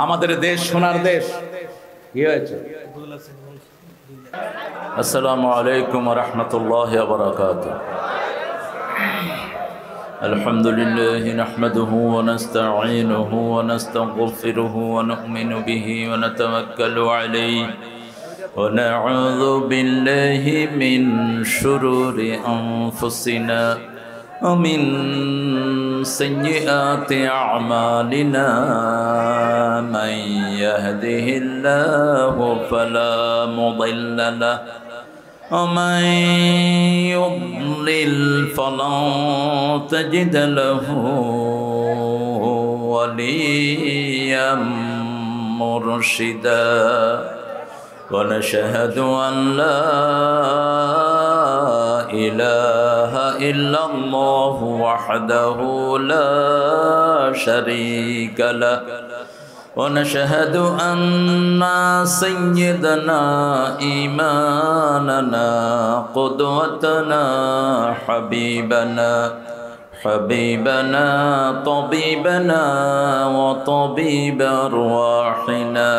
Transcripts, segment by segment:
আমাদের দেশ সোনার দেশ কি হয়েছে। আসসালামু আলাইকুম ওয়া রাহমাতুল্লাহি ওয়া বারাকাতুহু। আলহামদুলিল্লাহি নাহমাদুহু ওয়া নাস্তাঈনুহু ওয়া নাস্তাগফিরুহু ওয়া নু'মিনু বিহি ওয়া নাতাওয়াক্কালু আলাইহি ওয়া না'উযু বিল্লাহি মিন শুরুরি আনফুসিনা ومن سيئات أعمالنا من يهده الله فلا مضل له ومن يضلل فلن تجد له وليا مرشدا ونشهد أن لا إله إلا الله وحده لا شريك له ونشهد أن سيدنا إمامنا قدوتنا حبيبنا طبيبنا وطبيب أرواحنا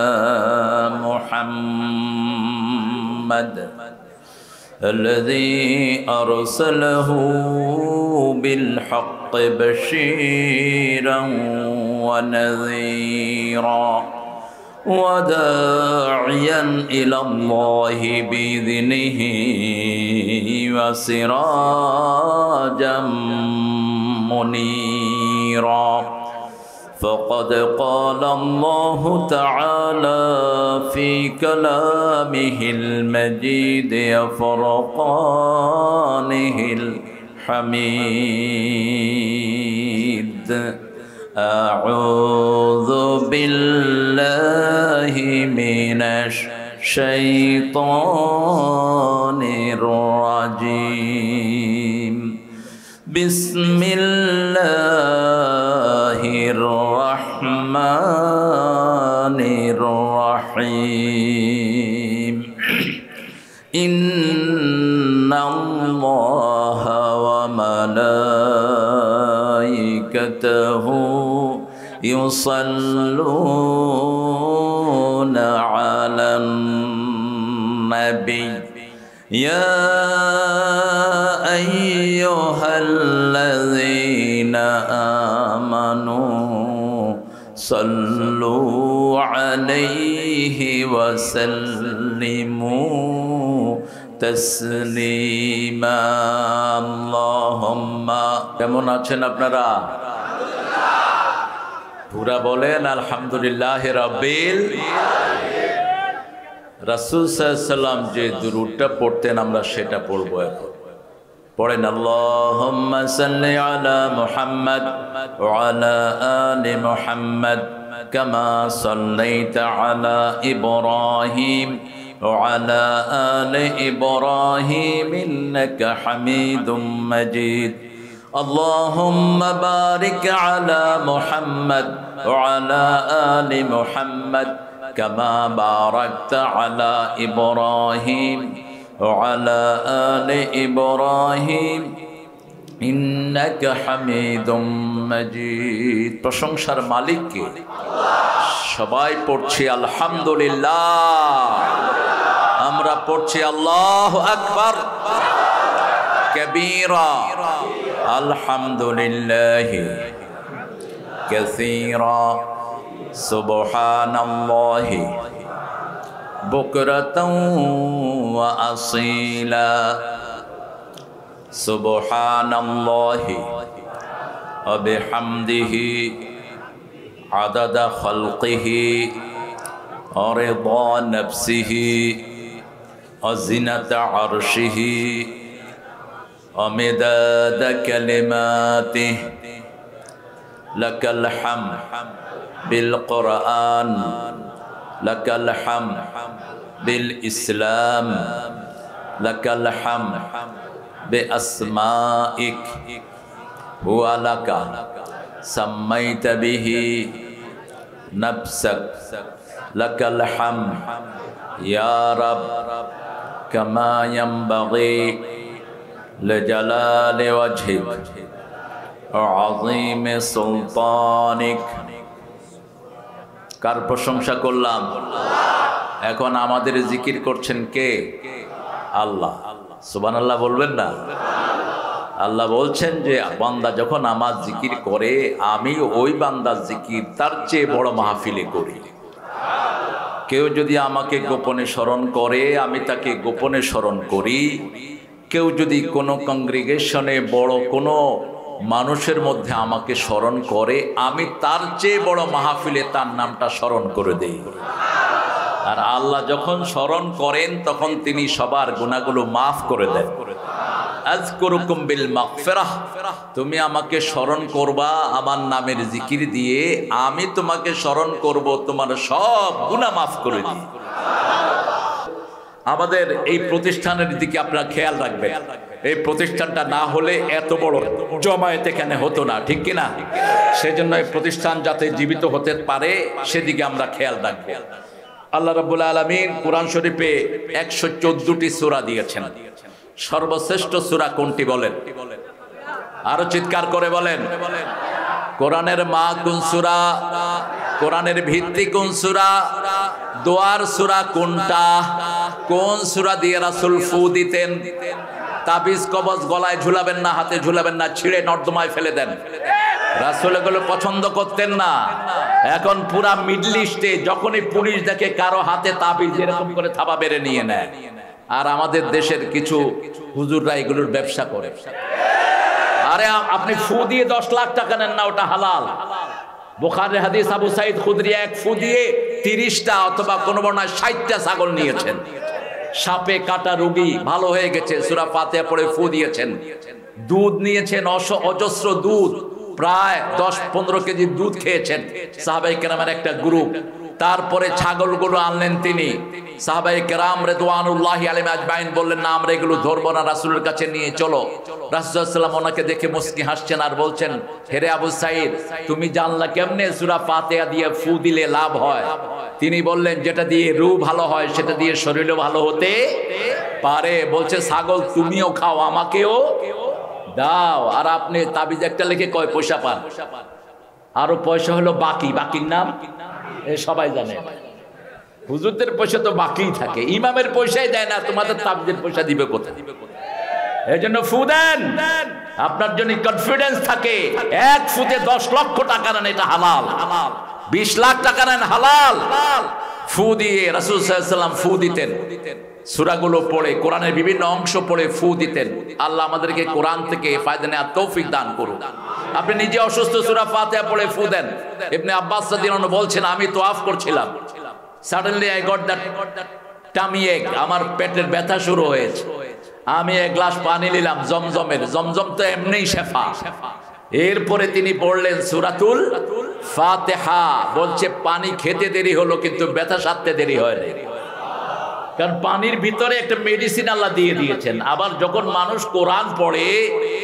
محمد الذي أرسله بالحق بشيرا ونذيرا وداعيا إلى الله بإذنه وسراجا منيرا فقد قال الله تعالى في كلامه المجيد وفرقانه الحميد أعوذ بالله من الشيطان الرجيم بسم الله الرحمن الرحيم إن الله وملائكته يصلون على النبي يا أيها الذين آمنوا صلوا عليه وسلموا تسليما اللهم কেমন আছেন আপনারা? পুরা বলেন আলহামদুলিল্লাহি রাব্বিল রাসূল সাল্লাল্লাহু আলাইহি ওয়াসাল্লাম যে দুরূদটা পড়তেন আমরা সেটা পড়ব এখন। পড়েন আল্লাহুম্মা সাল্লি আলা মুহাম্মাদ ওয়া আলা আলি মুহাম্মাদ কামা সাল্লাইতা আলা ইব্রাহিম ওয়া আলা আলি ইব্রাহিম ইন্নাকা হামিদুম মাজিদ আল্লাহুম্মা বারিক আলা মুহাম্মাদ ওয়া আলা আলি মুহাম্মাদ কামা বারাকতা আলা ইব্রাহিম وعلى آل إبراهيم إنك حميد مجيد প্রশংসার মালিক কে? সবাই পড়ছি আলহামদুলিল্লাহ। আমরা পড়ছি আল্লাহু আকবার কবীরা আলহামদুলিল্লাহি কাসীরা সুবহানাল্লাহি বুকরাতাও ওয়া আসীলা সুবহানাল্লাহি ওয়া বিহামদিহি আদাদা খালকিহি ওয়া রিদা নাফসিহি ওয়া জিনাতা আরশিহি ওয়া মিদাদা কালিমাতিহি লাকাল হামদ বিল কুরআন لك الحمد بالإسلام لك الحمد بأسمائك هو لك سميت به نفسك لك الحمد يا رب كما ينبغي لجلال وجهك وعظيم سلطانك কার প্রশংসা করলাম? এখন আমাদের জিকির করছেন কে? আল্লাহ। সুবহানাল্লাহ বলবেন না? আল্লাহ বলছেন যে বান্দা যখন আমার জিকির করে, আমি ওই বান্দার জিকির তার চেয়ে বড় মাহফিলে করি। কেউ যদি আমাকে গোপনে স্মরণ করে, আমি তাকে গোপনে স্মরণ করি। কেউ যদি কোনো কংগ্রিগেশনে বড় কোনো মানুষের মধ্যে আমাকে স্মরণ করে, আমি তার চেয়ে বড় মাহফিলে তার নামটা স্মরণ করে দেই। আর আল্লাহ যখন স্মরণ করেন তখন তিনি সবার গুনাহগুলো মাফ করে দেন। আযকুরুকুম বিল মাগফিরাহ, তুমি আমাকে স্মরণ করবা আমার নামের জিকির দিয়ে, আমি তোমাকে স্মরণ করব, তোমার সব গুনাহ মাফ করে দিই। আমাদের এই প্রতিষ্ঠানের দিকে আপনারা খেয়াল রাখবেন। এই প্রতিষ্ঠানটা না হলে এত বড় জমায়েত এখানে হতো না, ঠিক কিনা? সেজন্য এই প্রতিষ্ঠান যাতে জীবিত হতে পারে সেদিকে আমরা খেয়াল রাখবো। আল্লাহ রাব্বুল আলামিন কোরআন শরীফে 114টি সূরা দিয়েছেন। সর্বশ্রেষ্ঠ সূরা কোনটি বলেন? আরো চিৎকার করে বলেন। কোরআনের মা কোন সূরা? কোরআনের ভিত্তি কোন সূরা? দোয়ার সূরা কোনটা? কোন সূরা দিয়ে রাসূল ফু দিতেন? তাবিজ কবজ গলায় ঝুলাবেন না, হাতে ঝুলাবেন না, ছিঁড়ে নর্দমায় ফেলে দেন। রাসূল এগুলো পছন্দ করতেন না। এখন পুরা মিডল ইস্টে যখনই পুলিশ দেখে কারো হাতে তাবিজ, এরকম করে থাবা বেড়ে নিয়ে নেয়। আর আমাদের দেশের কিছু হুজুররা এগুলোর ব্যবসা করে। আরে আপনি ফু দিয়ে 10 লাখ টাকা নেন না, ওটা হালাল। বুখারীর হাদিস, আবু সাঈদ খুদরি এক ফু দিয়ে 30টা অথবা কোন বর্ণনায় 60টা ছাগল নিয়েছেন। সাপে কাটা রোগী ভালো হয়ে গেছে, সূরা ফাতিহা পড়ে ফু দিয়েছেন। দুধ নিয়েছেন, অজস্র দুধ, প্রায় 10-15 কেজি দুধ খেয়েছেন সাহাবায়ে কেরামের একটা গ্রুপ। তারপরে ছাগলগুলো আনলেন তিনি। সাহাবায়ে কেরাম রিদওয়ানুল্লাহি আলাইহিম আজমাইন বললেন, না আমরা এগুলো ধরবো না, রাসূলের কাছে নিয়ে চলো। রাসূল সাল্লাল্লাহু আলাইহি ওয়াসাল্লাম ওনাকে দেখে মুস্কি হাসছেন আর বলছেন, হেরে আবু সাঈদ, তুমি জানলা কেমনে সূরা ফাতিহা দিয়ে ফু দিলে লাভ হয়? তিনি বললেন, যেটা দিয়ে রূহ ভালো হয় সেটা দিয়ে শরীরও ভালো হতে পারে। বলছে, ছাগল তুমিও খাও, আমাকেও দাও। আর আপনি তাবিজ একটা লিখে কয় পয়সা পান? আরো পয়সা হলো বাকি। বাকির নাম সবাই জানে। হুজুরদের পয়সা তো বাকিই থাকে, ইমামের পয়সাই দেয় না, তোমাদের তাবিজের পয়সা দিবে কোথায়? এই জন্য ফু দেন, আপনার জন্য কনফিডেন্স থাকে। এক ফুতে 10 লক্ষ টাকা নেন, এটা হালাল। 20 লাখ টাকা নেন, হালাল। ফু দিয়ে রাসূল সাল্লাল্লাহু আলাইহি ওয়াসাল্লাম ফু দিতেন। সূরাগুলো পড়ে, কোরআনের বিভিন্ন অংশ পড়ে ফু দিতেন। আল্লাহ আমাদেরকে কোরআন থেকে ফায়দা নেওয়ার তৌফিক দান করুন। আপনি নিজে অসুস্থ, সূরা ফাতিহা পড়ে ফু দেন। ইবনে আব্বাস রাদিয়াল্লাহু আনহু বলছেন, আমি তোয়াফ করছিলাম, suddenly I got that tummy এক, আমার পেটের ব্যথা শুরু হয়েছে। আমি এক গ্লাস পানি নিলাম জমজমের, জমজম তো এমনিই শেফা। এরপরে তিনি পড়লেন সূরাতুল ফাতিহা। বলছে, পানি খেতে দেরি হলো কিন্তু ব্যথা সারতে দেরি হয়নি, কারণ পানির ভিতরে একটা মেডিসিন আল্লাহ দিয়ে দিয়েছেন। আবার যখন মানুষ কোরআন পড়ে,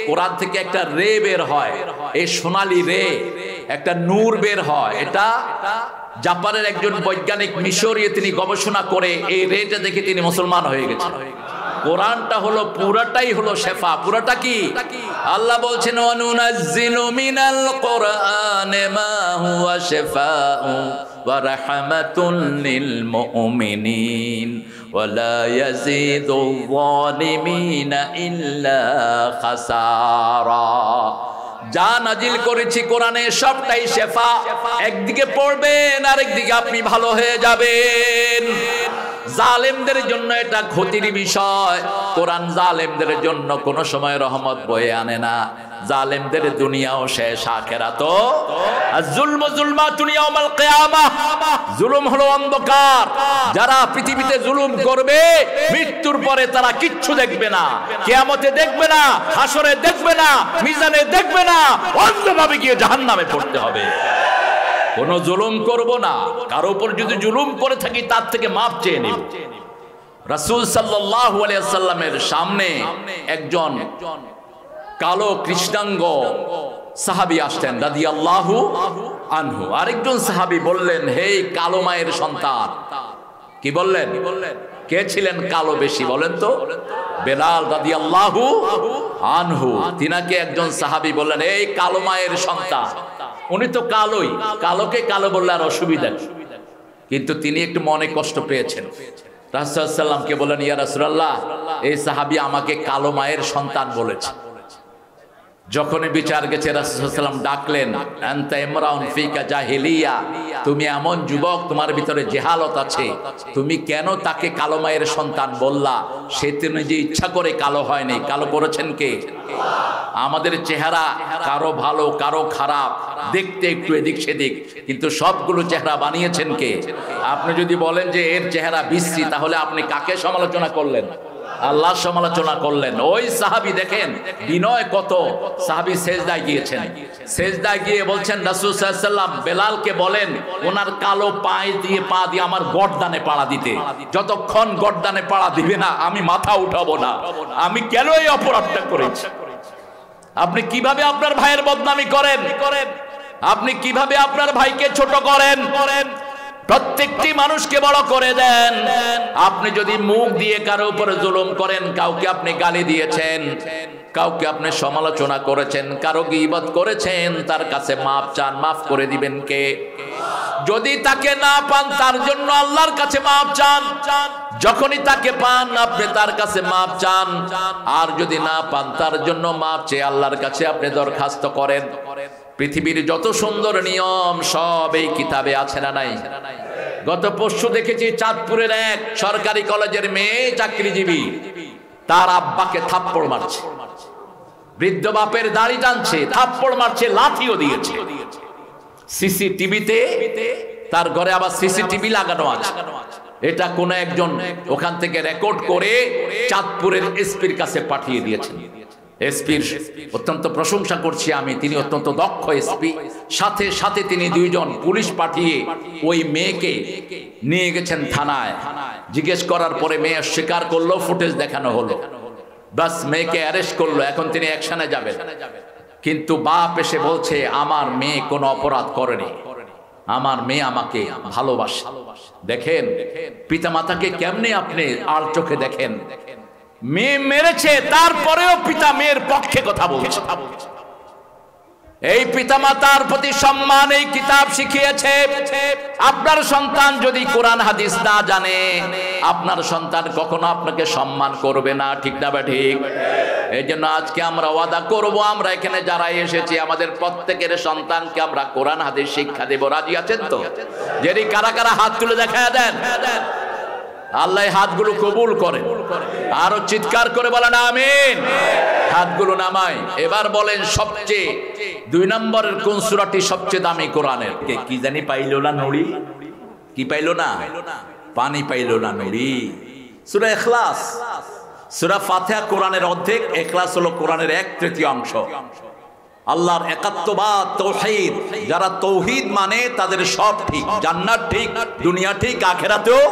কোরআন থেকে একটা রে বের হয়, এই সোনালী রে, একটা নূর বের হয়। এটা জাপানের একজন বৈজ্ঞানিক মিশরীয়, তিনি গবেষণা করে এই রেটা দেখে তিনি মুসলমান হয়ে গেছেন। কোরআনটা হলো পুরাটাই হলো শেফা। পুরাটা কি? আল্লাহ বলছেন, ওয়ানুনাজ্জিলু মিনাল কোরআনি মা হুয়া শিফাউ ওয়া রাহমাতুল লিল মুমিনিন ওয়া লা ইয়াজিদুল যালিমিনা ইল্লা খাসারা। যা নাজিল করেছি কোরআনে সবটাই শেফা। একদিকে পড়বেন, আরেকদিকে আপনি ভালো হয়ে যাবেন। জালেমদের জন্য এটা ক্ষতির বিষয়। কোরআন জালেমদের জন্য কোনো সময় রহমত বয়ে আনে না। জালেমদের দুনিয়াও শেষ, আখিরাতও। আয-যুলমু যুলমাতুন ইয়াউমাল কিয়ামাহ, জুলুম হলো অন্ধকার। যারা পৃথিবীতে জুলুম করবে, মৃত্যুর পরে তারা কিচ্ছু দেখবে না, কিয়ামতে দেখবে না, হাসরে দেখবে না, মিজানে দেখবে না, অন্ধভাবে গিয়ে জাহান্নামে পড়তে হবে। কোনো জুলুম করব না। কারো উপর যদি জুলুম করে থাকি, তার থেকে মাপ চেয়ে নিব। রাসূল সাল্লাল্লাহু আলাইহি ওয়াসাল্লামের সামনে একজন কালো কৃষ্ণাঙ্গ সাহাবী আসতেন রাদিয়াল্লাহু আনহু। আরেকজন সাহাবী বললেন, হে কালো মায়ের সন্তান। কি বললেন? কে ছিলেন কালো বেশি বলেন তো? বেলাল রাদিয়াল্লাহু আনহু। তিনাকে একজন সাহাবী বললেন, এই কালো মায়ের সন্তান। উনি তো কালোই, কালোকে কালো বললে আর অসুবিধা। কিন্তু তিনি একটু মনে কষ্ট পেয়েছেন। রাসূল সাল্লাল্লাহু আলাইহি ওয়াসাল্লামকে বলেন, ইয়া রাসূলুল্লাহ, এই সাহাবী আমাকে কালো মায়ের সন্তান বলেছে। যখনই বিচার গেছে রাসূল সাল্লাল্লাহু আলাইহি ওয়াসাল্লাম ডাকলেন, আনতা ইমরাউন ফিকা জাহিলিয়া, তুমি এমন যুবক, তোমার ভিতরে জেহালত আছে, তুমি কেন তাকে কালো মায়ের সন্তান বললা? সে তিনি যে ইচ্ছা করে কালো হয়নি, কালো করেছেন কে? আমাদের চেহারা কারো ভালো কারো খারাপ, দেখতে একটু এদিক সেদিক, কিন্তু সবগুলো চেহারা বানিয়েছেন কে? আপনি যদি বলেন যে এর চেহারা বিশ্রী, তাহলে আপনি কাকে সমালোচনা করলেন? আল্লাহর সমালোচনা করলেন। ওই সাহাবী দেখেন বিনয় কত, সাহাবী সেজদায় গিয়েছেন, সেজদায় গিয়ে বলছেন রাসূল সাল্লাল্লাহু আলাইহি ওয়াসাল্লাম বেলালকে বলেন ওনার কালো পায়ে দিয়ে পা দিয়ে আমার গর্দানে পাড়া দিতে, যতক্ষণ গর্দানে পাড়া দিবে না আমি মাথা উঠাবো না। আমি কেন এই অপরাধটা করেছি? আপনি কিভাবে আপনার ভাইয়ের বদনামি করেন? আপনি কিভাবে আপনার ভাইকে ছোট করেন? প্রত্যেকটি মানুষকে বড় করে দেন। আপনি যদি মুখ দিয়ে কারো উপরে জুলুম করেন, কাউকে আপনি গালি দিয়েছেন, কাউকে আপনি সমালোচনা করেছেন, কারো গীবত করেছেন, তার কাছে মাপ চান, মাফ করে দিবেন কে? যদি তাকে না পান, তার জন্য আল্লাহর কাছে মাপ চান। যখনই তাকে পান, আপনি তার কাছে মাপ চান। আর যদি না পান, তার জন্য মাপ চেয়ে আল্লাহর কাছে আপনি দরখাস্ত করেন। পৃথিবীর যত সুন্দর নিয়ম সব এই কিতাবে আছে না নাই? গত পরশু দেখেছি চাঁদপুরের এক সরকারি কলেজের মেয়ে, চাকরিজীবী, তার আব্বাকে থাপ্পড় মারছে, বৃদ্ধ বাপের দাড়ি টানছে, থাপ্পড় মারছে, লাঠিও দিয়েছে। সিসিটিভিতে, তার ঘরে আবার সিসিটিভি লাগানো আছে। এটা কোন একজন ওখান থেকে রেকর্ড করে চাঁদপুরের এসপির কাছে পাঠিয়ে দিয়েছেন। এসপির অত্যন্ত প্রশংসা করছি আমি, তিনি অত্যন্ত দক্ষ এসপি। সাথে সাথে তিনি দুইজন পুলিশ পাঠিয়ে ওই মেয়েকে নিয়ে গেছেন থানায়। জিজ্ঞেস করার পরে মেয়ে স্বীকার করলো, ফুটেজ দেখানো হলো, বাস মেয়েকে অ্যারেস্ট করলো। এখন তিনি অ্যাকশনে যাবেন। কিন্তু বাপ এসে বলছে আমার মেয়ে কোনো অপরাধ করেনি, আমার মেয়ে আমাকে ভালোবাসে। দেখেন পিতামাতাকে কেমনে আপনি আর চোখে দেখেন। মেয়ে মেরেছে, তারপরেও পিতা মেয়ের পক্ষে কথা বলছে। এই পিতামাতার প্রতি সম্মান এই কিতাব শিখিয়েছে। আপনার সন্তান যদি কোরআন হাদিস না জানে, আপনার সন্তান কখনো আপনাকে সম্মান করবে না, ঠিক না বা ঠিক? এই জন্য আজকে আমরা ওয়াদা করব, আমরা এখানে যারা এসেছি আমাদের প্রত্যেকের সন্তানকে আমরা কোরআন হাদিস শিক্ষা দেব। রাজি আছেন তো? যদি কারা কারা হাত তুলে দেখা দেন, আল্লাহ হাতগুলো কবুল করেন। আরো চিৎকার করে বলেন আমিন। হাতগুলো নামাই। এবার বলেন সবচেয়ে 2 নম্বরের কোন সূরাটি সবচেয়ে দামি কোরআনের? কি জানি পাইলো না নড়ি? কি পাইলো না? পানি পাইলো না নড়ি? সূরা ইখলাস। সূরা ফাতিহা কোরআনের অর্ধেক, ইখলাস হলো কোরআনের 1/3 অংশ। আল্লাহর একাত্মবাদ, তাওহীদ, যারা তাওহীদ মানে তাদের সব ঠিক, জান্নাত ঠিক, দুনিয়া ঠিক, আখিরাতেও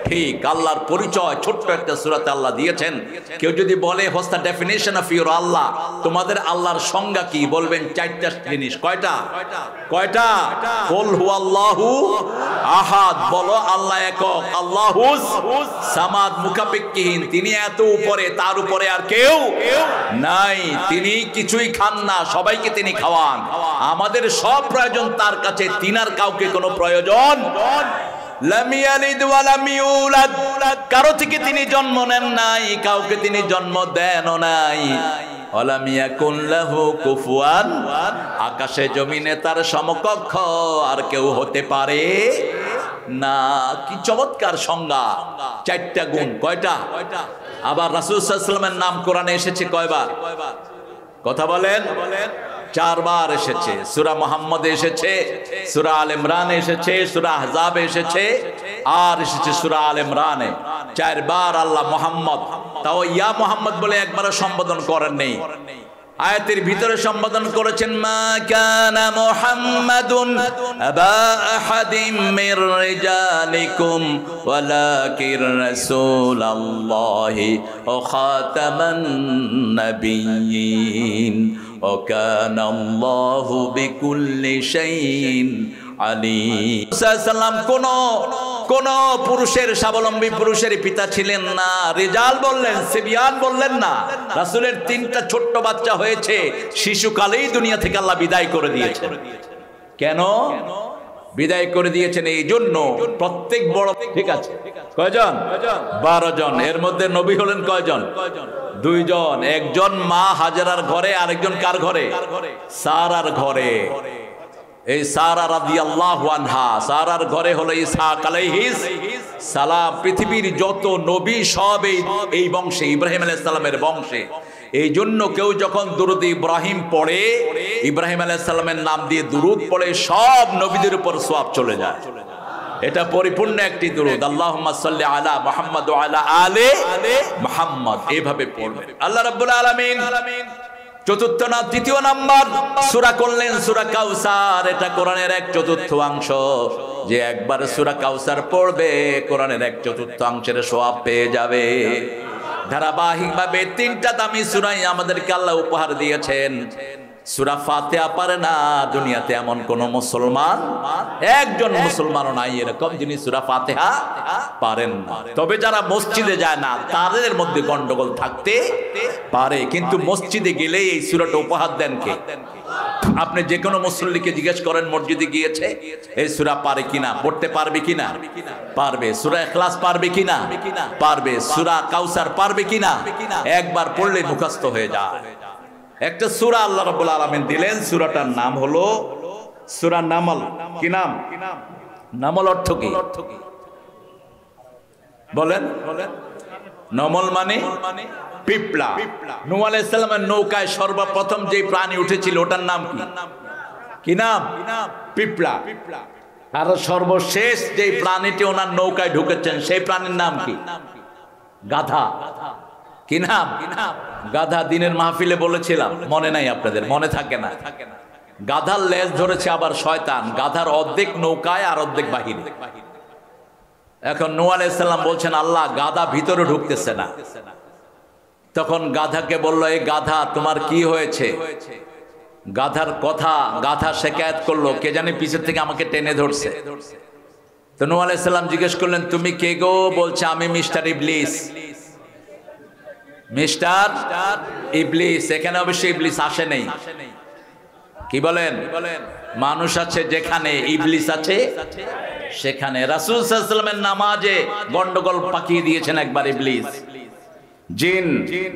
ঠিক। আল্লাহর পরিচয় ছোট্ট একটা সূরাতে আল্লাহ দিয়েছেন। কেউ যদি বলে what's the definition of your Allah, তোমাদের আল্লাহর সংজ্ঞা কি? বলবেন 4টা জিনিস। কয়টা? কুল হুয়াল্লাহু আহাদ, বলো আল্লাহ একক, আল্লাহুস সামাদ, মুখাপেক্ষীহীন, তিনি এত উপরে, তার উপরে আর কেউ নাই, তিনি কিছুই খান না, সবাইকে তিনি খাওয়ান, আমাদের সব প্রয়োজন তার কাছে, তিনার কাউকে কোনো প্রয়োজন। লাম ইয়ালিদ ওয়া লাম ইউলাদ, কারো থেকে তিনি জন্ম নেন নাই, কাউকে তিনি জন্ম দেনও নাই। ওয়ালাম ইয়াকুন লাহু কুফুয়ান, আকাশে জমিনে তার সমকক্ষ আর কেউ হতে পারে না। কি চমৎকার সংজ্ঞা! 4টা গুণ। কয়টা? আবার রাসূল সাল্লাল্লাহু আলাইহি ওয়াসাল্লামের নাম কোরআনে এসেছে কয়বার? কথা বলেন। 4 বার এসেছে। সূরা মুহাম্মদে এসেছে, সূরা আল ইমরানে এসেছে, সূরা আহজাবে এসেছে, আর এসেছে সূরা আল ইমরানে। 4 বার আল্লাহ মুহাম্মদ, তাও ইয়া মুহাম্মদ বলে একবারও সম্বোধন করেন নেই। আয়াতের ভিতরে সম্বোধন করেছেন মা কানা মুহাম্মাদুন আবা আহাদিম মির রিজালিকুম ওয়ালাকির রাসূলুল্লাহি ওয়া খাতামান নাবিয়্যিন ওয়া কানা আল্লাহু বিকুল্লি শাইইন আলিম। সাল্লাম কোন পুরুষের, স্বাবলম্বী পুরুষের পিতা ছিলেন না। রিজাল বললেন, সিবিয়ান বললেন না। রাসূলের 3টা ছোট্ট বাচ্চা হয়েছে, শিশুকালেই দুনিয়া থেকে আল্লাহ বিদায় করে দিয়েছেন। কেন? বিদায় করে দিয়েছেন। এই জন্য প্রত্যেক বড়, ঠিক আছে, কয়জন? 12 জন। এর মধ্যে নবী হলেন কয়জন? 2 জন। একজন মা হাজেরার ঘরে, আরেকজন কার ঘরে? সারার ঘরে। এই সারা রাদিয়াল্লাহু আনহা, সারার ঘরে হলো ইসহাক আলাইহিস সালাম। পৃথিবীর যত নবী সব এই বংশে, ইব্রাহিম আলাইহিস সালামের বংশে। এই জন্য কেউ যখন দুরুদ ইব্রাহিম পড়ে, ইব্রাহিম আলাইহিস সালামের নাম দিয়ে দুরুদ পড়ে, সব নবীদের উপর সওয়াব চলে যায়। এটা পরিপূর্ণ একটি দুরুদ, আল্লাহুম্মা সাল্লি আলা মুহাম্মদ ওয়া আলা আলি মুহাম্মদ, এইভাবে পড়বেন। আল্লাহ রাব্বুল আলামিন চতুর্থ না তৃতীয় নাম্বার সূরা করলেন সূরা কাউসার। এটা কোরআনের 1/4 যে একবার সূরা কাউসার পড়বে কোরআনের 1/4 সওয়াব পেয়ে যাবে। ধারাবাহিকভাবে 3টা দামি সূরাই আমাদেরকে আল্লাহ উপহার দিয়েছেন। সূরা ফাতিহা পারে না দুনিয়াতে এমন কোন মুসলমান, একজন মুসলমানও নাই এরকম যিনি সূরা ফাতিহা পারেন না। তবে যারা মসজিদে যায় না তাদের মধ্যে গন্ডগোল থাকতে পারে, কিন্তু মসজিদে গেলে এই সূরাটা উপহার দেন কে? আপনি যে কোনো মুসল্লিকে জিজ্ঞেস করেন মসজিদে গিয়েছে, এই সূরা পারে কিনা, পড়তে পারবে কিনা? পারবে। সূরা ইখলাস পারবে কিনা? পারবে। সূরা কাউসার পারবে কিনা? একবার পড়লে মুখস্থ হয়ে যায়। একটা সূরা আল্লাহ রাব্বুল আলামিন দিলেন, সূরাটার নাম হলো সূরা নামল। কি নাম? নামল অর্থ কি বলেন? নমল মানে পিপলা। নূহ আলাইহিস সালামের নৌকায় সর্বপ্রথম যে প্রাণী উঠেছিল ওটার নাম কি? কি নাম? পিপলা। আর সর্বশেষ যে প্রাণীটি ওনার নৌকায় ঢুকেছেন সেই প্রাণীর নাম কি? গাধা। কি নাম? গাধা। দিনের মাহফিলে বলেছিলাম, মনে নাই আপনাদের? মনে থাকে না? গাধার লেজ ধরেছে আবার শয়তান। গাধার অর্ধেক নৌকায় আর অর্ধেক বাহিরে। এখন নূহ আলাইহিস সালাম বলছেন, আল্লাহ গাধা ভিতরে ঢুকতেছে না। তখন গাধাকে বলল, এই গাধা তোমার কি হয়েছে? গাধার কথা, গাধা শিকায়ত করলো, কে জানি পিছের থেকে আমাকে টেনে ধরছে। তো নূহ আলাইহিস সালাম জিজ্ঞেস করলেন, তুমি কে গো? বলছে, আমি মিস্টার ইবলিস। মিস্টার ইবলিস। এখানে অবশ্যই ইবলিস আসে নেই। কি বলেন? মানুষ আছে যেখানে, ইবলিস আছে সেখানে। রাসূল সাল্লাল্লাহু আলাইহি ওয়াসাল্লামের নামাজে গন্ডগোল পাকিয়ে দিয়েছেন একবার ইবলিস। জিন।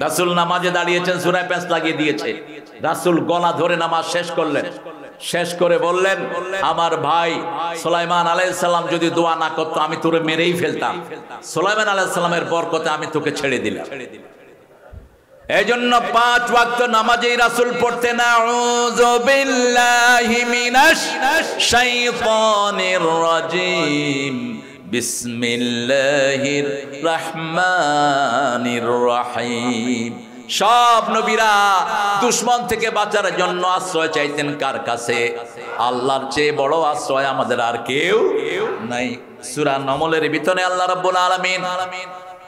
রাসূল নামাজে দাঁড়িয়েছেন, সূরায় প্যাঁচ লাগিয়ে দিয়েছে। রাসূল গলা ধরে নামাজ শেষ করলেন। শেষ করে বললেন, আমার ভাই সুলাইমান আলাইহিস সালাম যদি দোয়া না করতো আমি তোরে মেরেই ফেলতাম। সুলাইমান আলাইহিস সালামের বরকতে আমি তোকে ছেড়ে দিলাম। এই জন্য 5 ওয়াক্ত নামাজেই রাসূল পড়তেন, আউযু বিল্লাহি মিনাশ শাইতানির রাজিম, বিসমিল্লাহির রহমানির রহিম। সব নবীরা দুশমন থেকে বাঁচার জন্য আশ্রয় চাইতেন কার কাছে? আল্লাহর চেয়ে বড় আশ্রয় আমাদের আর কেউ নাই। সূরা নমলের ভিতরে আল্লাহ রাব্বুল আলামিন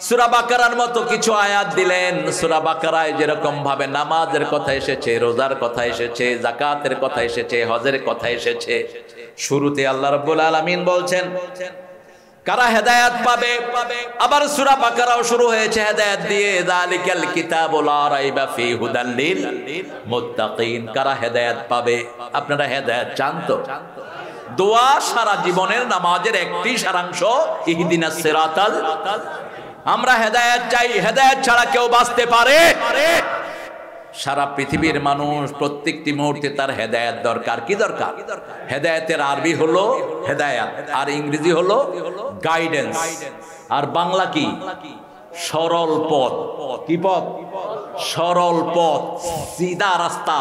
সূরা বাকারার মতো কিছু আয়াত দিলেন। সূরা বাকারায় যেরকম ভাবে নামাজের কথা এসেছে, রোজার কথা এসেছে, যাকাতের কথা এসেছে, হজের কথা এসেছে, শুরুতে আল্লাহ রাব্বুল আলামিন বলছেন কারা হেদায়েত পাবে। আবার সূরা বাকারাও শুরু হয়েছে হেদায়েত দিয়ে, যালিকাল কিতাবু লা রাইবা ফি হুদাল লিল মুত্তাকিন। কারা হেদায়েত পাবে? আপনারা হেদায়েত চান তো? দোয়া সারা জীবনের নামাজের একটি সারাংশ, ইহদিনাস সিরাতাল। আমরা হেদায়েত চাই, হেদায়েত ছাড়া কেউ বাঁচতে পারে? সারা পৃথিবীর মানুষ প্রত্যেকটি মুহূর্তে তার হেদায়েত দরকার। কি দরকার? হেদায়েতের আরবি হলো হেদায়েত, আর ইংরেজি হলো গাইডেন্স, আর বাংলা কি? সরল পথ। কি পথ? সরল পথ, সিধা রাস্তা।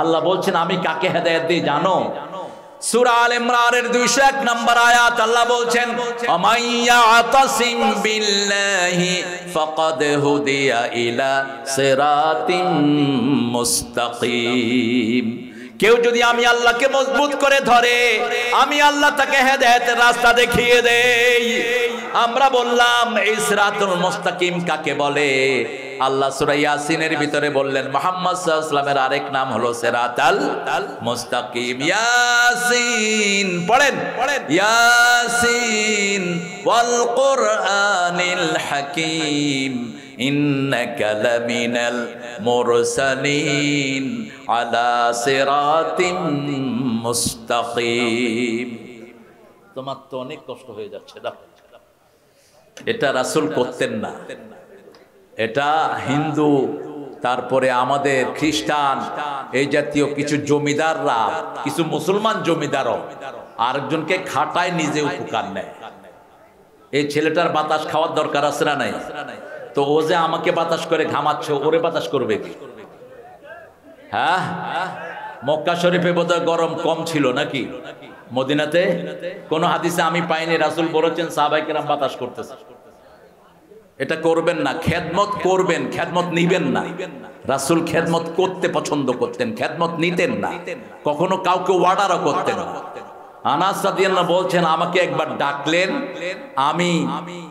আল্লাহ বলছেন আমি কাকে হেদায়েত দিই জানো? সূরা আল ইমরানের 201 নম্বর আয়াত আল্লাহ বলছেন, আমাইয়া আতাসিম বিল্লাহি ফাকাদ হুদিয়া ইলা সিরাতিম মুস্তাকিম। কেউ যদি আমি আল্লাহকে মজবুত করে ধরে, আমি আল্লাহ তাকে হেদায়েতের রাস্তা দেখিয়ে দেই। আমরা বললাম এই সিরাতুল মুস্তাকিম কাকে বলে? আল্লাহ সূরা ইয়াসিনের ভিতরে বললেন মুহাম্মদ সাল্লাল্লাহু আলাইহি ওয়াসাল্লামের আরেক নাম হলো সিরাতাল মুস্তাকিম। ইয়াসিন পড়েন, ইয়াসিন ওয়াল কুরআনিল হাকীম ইন্নাকা লামিনাল মুরসালিন আলা সিরাতিম মুস্তাকিম। তোমার তো অনেক কষ্ট হয়ে যাচ্ছে। এটা রাসূল করতেন না। এটা হিন্দু, তারপরে আমাদের খ্রিস্টান, এই জাতীয় কিছু জমিদাররা, কিছু মুসলমান জমিদারও আরেকজনকে খাটায়, নিজে উপকার নেয়। এই ছেলেটার বাতাস খাওয়ার দরকার আছে না নাই? তো ও যে আমাকে বাতাস করে ঘামাচ্ছে, ওরে বাতাস করবে কি? হ্যাঁ, মক্কা শরীফে বোধহয় গরম কম ছিল নাকি? মদিনাতে কোন হাদিসে আমি পাইনি রাসূল বলেছেন সাহাবায়ে কেরাম বাতাস করতেছে। এটা করবেন না। খেদমত করবেন, খেদমত নিবেন না। রাসূল খেদমত করতে পছন্দ করতেন, খেদমত নিতেন না, কখনো কাউকে অর্ডারও করতেন না। আনাস রাদিয়াল্লাহু বলছেন, আমাকে একবার ডাকলেন, আমি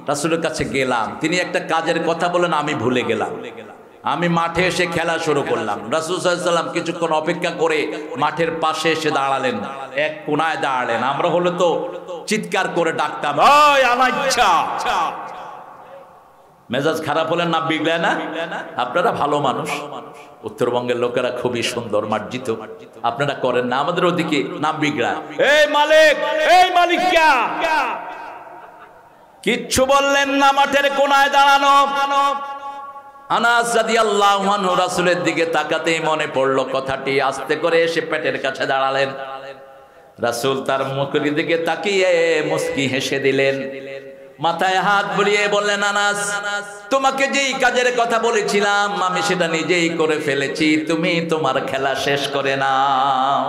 রাসূলের কাছে গেলাম, তিনি একটা কাজের কথা বলেন, আমি ভুলে গেলাম। আমি মাঠে এসে খেলা শুরু করলাম। রাসূল সাল্লাল্লাহু আলাইহি ওয়াসাল্লাম কিছুক্ষণ অপেক্ষা করে মাঠের পাশে এসে দাঁড়ালেন, এক কোনায় দাঁড়ালেন। আমরা হলে তো চিৎকার করে ডাকতাম, ওই আনাচ্ছা। মেজাজ খারাপ হলেন না বিগড়ায় না? আপনারা ভালো মানুষ, উত্তরবঙ্গের লোকেরা খুবই সুন্দর মার্জিত, আপনারা করেন না। আমাদের ওদিকে নাম বিগড়া, এই মালিক, এই মালিক কিচ্ছু বললেন না, মাঠের কোনায় দাঁড়ানো। আনাস রাদিয়াল্লাহু আনহু রাসূলের দিকে তাকাতেই মনে পড়লো কথাটি, আস্তে করে এসে পেটের কাছে দাঁড়ালেন। রাসূল তার মুখের দিকে তাকিয়ে মুস্কি হেসে দিলেন, মাথায় হাত বুলিয়ে বললেন, আনাস, তোমাকে যেই কাজের কথা বলেছিলাম আমি সেটা নিজেই করে ফেলেছি, তুমি তোমার খেলা শেষ করে নাও।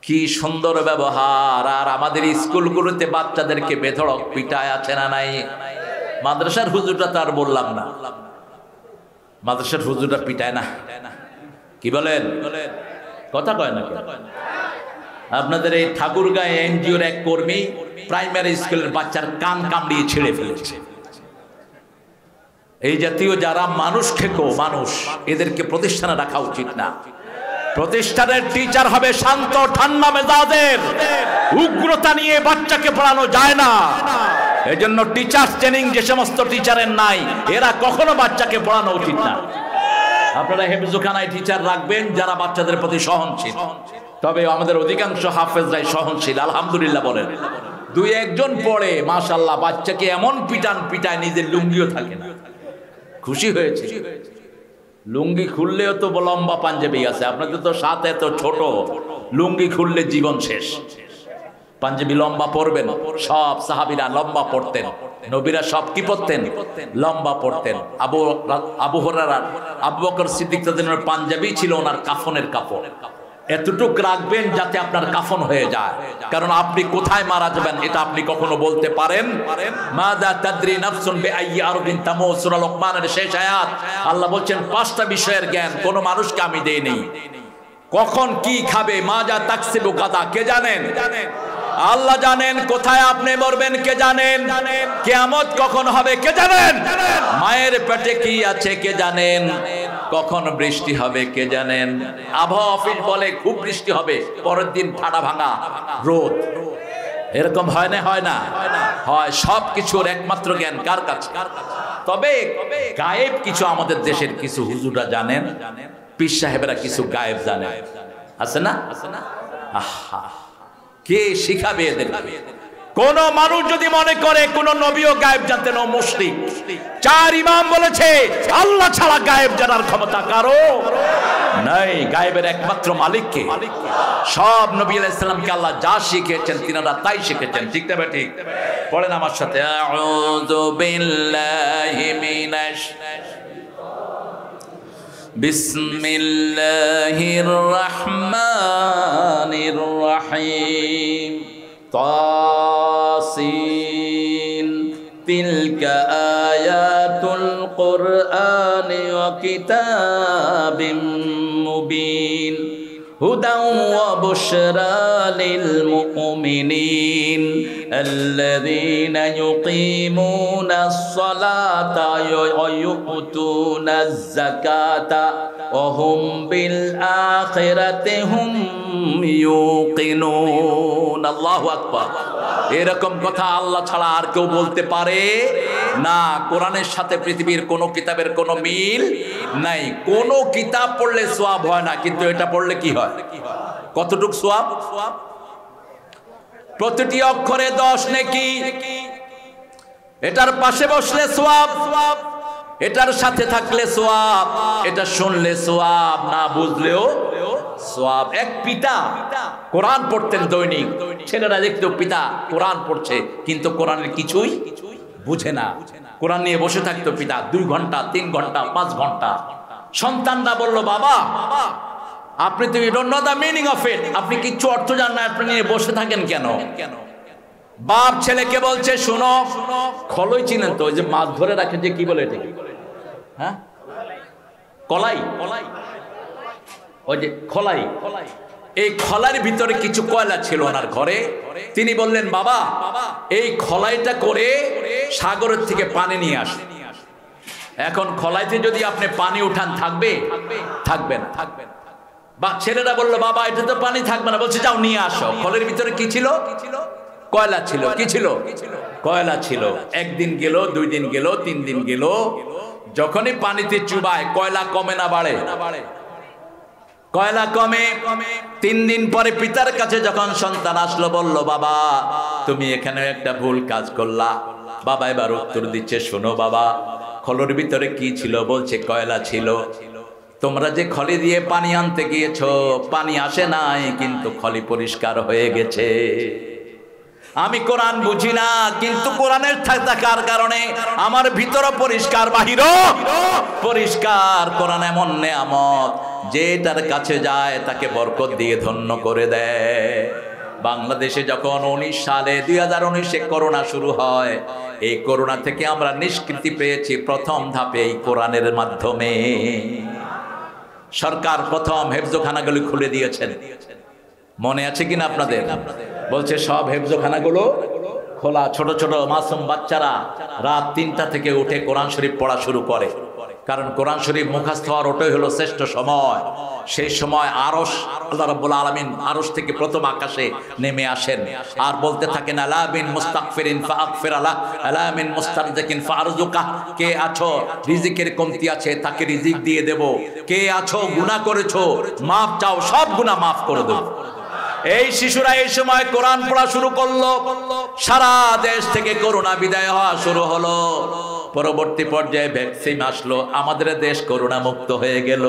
কি সুন্দর ব্যবহার! আর আমাদের স্কুলগুলোতে বাচ্চাদেরকে বেধড়ক পিটায় আছে না নাই? মাদ্রাসার হুজুরটা তো আর বললাম না, মাদ্রাসার হুজুরটা পিটায় না, কি বলেন? কথা কয় না? আপনাদের এই ঠাকুরগাঁয়ে এনজিওর এক কর্মী প্রাইমারি স্কুলের বাচ্চার কান কামড়িয়ে ছিঁড়ে ফেলেছে। এই জাতীয় যারা মানুষ খেকো মানুষ, এদেরকে প্রতিষ্ঠানে রাখা উচিত না। প্রতিষ্ঠানের টিচার হবে শান্ত ঠান্ডা মেজাজের, উগ্রতা নিয়ে বাচ্চাকে পড়ানো যায় না। এজন্য টিচার ট্রেনিং যে সমস্ত টিচারের নাই, এরা কখনো বাচ্চাকে পড়ানো উচিত না। আপনারা হেফজখানায় টিচার রাখবেন যারা বাচ্চাদের প্রতি সহনশীল। তবে আমাদের অধিকাংশ হাফেজরাই সহনশীল, আলহামদুলিল্লাহ বলেন। দুই একজন পড়ে মাশাআল্লাহ, বাচ্চাকে এমন পিটায় নিজের লুঙ্গিও থাকে না। খুশি হয়েছে। লুঙ্গি খুললেও তো লম্বা পাঞ্জাবি আছে, আপনাদের তো সাথে এত ছোট, লুঙ্গি খুললে জীবন শেষ। পাঞ্জাবি লম্বা পরবেন, সব সাহাবীরা লম্বা পড়তেন, নবীরা সব কি পড়তেন? লম্বা পড়তেন। আবু হুরায়রা, আবু বকর সিদ্দিক রাদিয়াল্লাহু পাঞ্জাবি ছিল ওনার কাফনের কাপড়। এতটুক রাখবেন যাতে আপনার কাফন হয়ে যায়, কারণ আপনি কোথায় মারা যাবেন এটা আপনি কখনো বলতে পারেন। মাযা তাদরি নাফসুন বিআইয়ি আরদিন তামুত, সূরা লোকমানের শেষ আয়াত। আল্লাহ বলছেন 5টা বিষয়ের জ্ঞান কোন মানুষকে আমি দেই নেই। কখন কি খাবে, মাযা তাকসিবু গাদা, কে জানেন? আল্লাহ জানেন। কোথায় আপনি মরবেন কে জানেন? কিয়ামত কখন হবে কে জানেন? মায়ের পেটে কি আছে কে জানেন? কখন বৃষ্টি হবে কে জানেন? আবহাওয়া অফিস বলে খুব বৃষ্টি হবে, পরের দিন ফাটা ভাঙা রোদ। এরকম হয় না? হয় না? হয়। সব কিছুর একমাত্র জ্ঞান কার কাছে? তবে গায়েব কিছু আমাদের দেশের কিছু হুজুররা জানেন, পীর সাহেবেরা কিছু গায়েব জানেন, আছে না? আহা, কে শিখাবে এদের? কোন মানুষ যদি মনে করে কোন নবীও গায়েব জানতেন, ও মুশরিক। 4 ইমাম বলেছে আল্লাহ ছাড়া গায়েব জানার ক্ষমতা কারো নাই। গায়েবের একমাত্র মালিক কে? সব নবী আলাইহিস সালামকে আল্লাহ যা শিখিয়েছেন তিনারা তাই শিখেছেন, ঠিক না ঠিক? পড়েন আমার সাথে, আউযু বিল্লাহি মিনাশ বিসমিল্লাহির রহমানির রহিম। তাসিন তিলকা আয়াতুল কুরআনি ওয়া কিতাবিম মুবিন হুদাও ওয়া বুশরা লিল মুমিনিন আল্লাযীনা ইউকিমুনাস সালাতা ওয়া ইউতুনাজ যাকাতা ওয়া হুম বিল আখিরাতি হুম ইউকিনুন। আল্লাহু আকবার। এরকম কথা আল্লাহ ছাড়া আর কেউ বলতে পারে না। কোরআনের সাথে পৃথিবীর কোন কিতাবের কোনো মিল নাই। কোন কিতাব পড়লে সওয়াব হয় না, কিন্তু এটা পড়লে কি হয়? কতটুক সওয়াব? প্রতিটি অক্ষরে 10 নেকি। এটার পাশে বসলে সওয়াব, এটার সাথে থাকলে সওয়াব, এটা শুনলে সওয়াব, না বুঝলেও সওয়াব। এক পিতা কোরআন পড়তেন দৈনিক, ছেলেরা দেখতো পিতা কোরআন পড়ছে কিন্তু কোরআনের কিছুই বুঝে না। কোরআন নিয়ে বসে থাকতো পিতা 2 ঘন্টা 3 ঘন্টা 5 ঘন্টা। সন্তানরা বলল, বাবা আপনি তো you don't know the meaning of it, আপনি কিচ্ছু অর্থ জানেন না, আপনি নিয়ে বসে থাকেন কেন? বাপ ছেলেকে বলছে, শোনো, খলই চিনেন তো, ওই যে মাছ ধরে রাখে যে কি বলে এটাকে, হ্যাঁ কলাই, ওই যে খলাই, এই খলার ভিতরে কিছু কয়লা ছিল ওনার ঘরে। তিনি বললেন, বাবা এই খলাইটা করে সাগরের থেকে পানি নিয়ে আসে। এখন খলাইতে যদি আপনি পানি উঠান থাকবে? থাকবে না। বা ছেলেরা বললো, বাবা এটা তো পানি থাকবে না। বলছে, যাও নিয়ে আসো। খলের ভিতরে কি ছিল? কয়লা ছিল। কি ছিল? কয়লা ছিল। 1 দিন গেল, 2 দিন গেল, 3 দিন গেল, যখনই পানিতে চুবায় কয়লা কমে না বাড়ে? কয়লা কমে। 3 দিন পরে পিতার কাছে যখন সন্তান আসলো, বলল, বাবা তুমি এখানে একটা ভুল কাজ করলা। বাবা এবার উত্তর দিচ্ছে, শোনো বাবা, খলের ভিতরে কি ছিল? বলছে কয়লা ছিল। তোমরা যে খলি দিয়ে পানি আনতে গিয়েছো, পানি আসে নাই, কিন্তু খলি পরিষ্কার হয়ে গেছে। আমি কোরআন বুঝি না, কিন্তু কোরআনের থাকার কারণে আমার ভিতরও পরিষ্কার, বাহিরও পরিষ্কার। কোরআন এমন নেয়ামত, যে তার কাছে যায় তাকে বরকত দিয়ে ধন্য করে দেয়। বাংলাদেশে যখন 19 সালে 2019-এ করোনা শুরু হয়, এই করোনা থেকে আমরা নিষ্কৃতি পেয়েছি প্রথম ধাপে এই কোরআনের মাধ্যমে। সরকার প্রথম হেফজখানাগুলি খুলে দিয়েছেন, মনে আছে কিনা আপনাদের? বলছে সব হেফজখানাগুলো খোলা। ছোট ছোট মাসুম বাচ্চারা রাত 3টা থেকে উঠে কোরআন শরীফ পড়া শুরু করে, কারণ কোরআন শরীফ মুখস্থ হওয়ার ওটাই হলো শ্রেষ্ঠ সময়। সেই সময় আরশ, আল্লাহ রাব্বুল আলামিন আরশ থেকে প্রথম আকাশে নেমে আসেন আর বলতে থাকেন, আলা মিন মুস্তাগফিরিন ফাগফির আলা, আলা মিন মুস্তারজিকিন ফারজুকা। কে আছো রিজিকের কমতি আছে, তাকে রিজিক দিয়ে দেব। কে আছো গুনাহ করেছো, মাফ চাও, সব গুনাহ মাফ করে দেব। এই শিশুরা এই সময় কোরআন পড়া শুরু করলো। সারা দেশ থেকে করোনা বিদায় হওয়া শুরু হলো। পরবর্তী পর্যায়ে ভ্যাকসিন আসলো, আমাদের দেশ করোনা মুক্ত হয়ে গেল।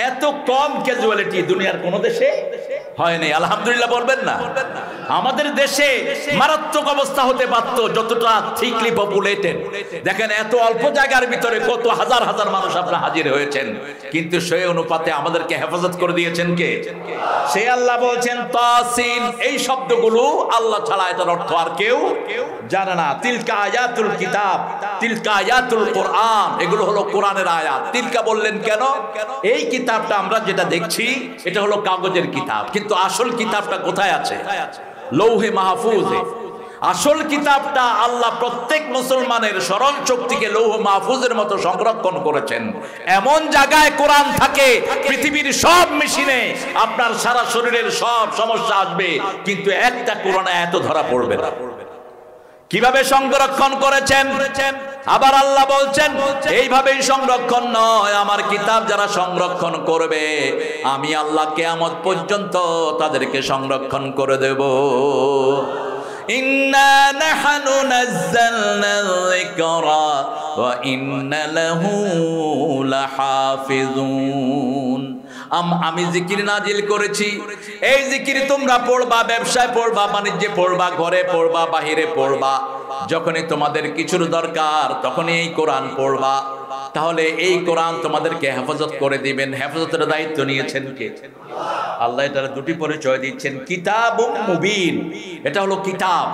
এত কম ক্যাজুয়ালিটি দুনিয়ার কোন দেশে হয়নি, আলহামদুলিল্লাহ বলবেন না? আমাদের দেশে মারাত্মক অবস্থা হতে পারত, যতটা থিকলি পপুলেটেড। দেখেন এত অল্প জায়গার ভিতরে কত হাজার হাজার মানুষ আপনারা হাজির হয়েছেন, কিন্তু সেই অনুপাতে আমাদেরকে হেফাজত করে দিয়েছেন কে? সে আল্লাহ বলছেন তাসিন। এই শব্দগুলো আল্লাহ ছাড়া এটার অর্থ আর কেউ জানে না। তিলকা আয়াতুল কিতাব, তিলকা আয়াতুল কোরআন, এগুলো হলো কোরআনের আয়াত। তিলকা বললেন কেন? এই কিতাবটা আমরা যেটা দেখছি এটা হলো কাগজের কিতাব, কিন্তু আসল কিতাবটা কোথায় আছে? লৌহে মাহফুজে। আসল কিতাবটা আল্লাহ প্রত্যেক মুসলমানের স্মরণ শক্তিকে লৌহ মাহফুজের মতো সংরক্ষণ করেছেন। এমন জায়গায় কোরআন থাকে, পৃথিবীর সব মেশিনে আপনার সারা শরীরের সব সমস্যা আসবে, কিন্তু একটা কোরআন এত ধরা পড়বে না। কিভাবে সংরক্ষণ করেছেন? আবার আল্লাহ বলছেন এইভাবেই সংরক্ষণ নয়, আমার কিতাব যারা সংরক্ষণ করবে আমি আল্লাহ কিয়ামত পর্যন্ত তাদেরকে সংরক্ষণ করে দেব। ইন্না নাহনু নাযালনা যিকরা ওয়া ইন্না লাহু লাহাফিজুন। আমি জিকির নাজিল করেছি, এই জিকির তোমরা পড়বা, ব্যবসায় পড়বা, বাণিজ্যে পড়বা, ঘরে পড়বা, বাহিরে পড়বা। যখনই তোমাদের কিছুর দরকার তখনই এই কোরআন পড়বা, তাহলে এই কোরআন তোমাদেরকে হেফাজত করে দিবেন। হেফাজতের দায়িত্ব নিয়েছেন কে? আল্লাহ এটার দুটি পরিচয় দিচ্ছেন, কিতাবুম মুবিন। এটা হলো কিতাব।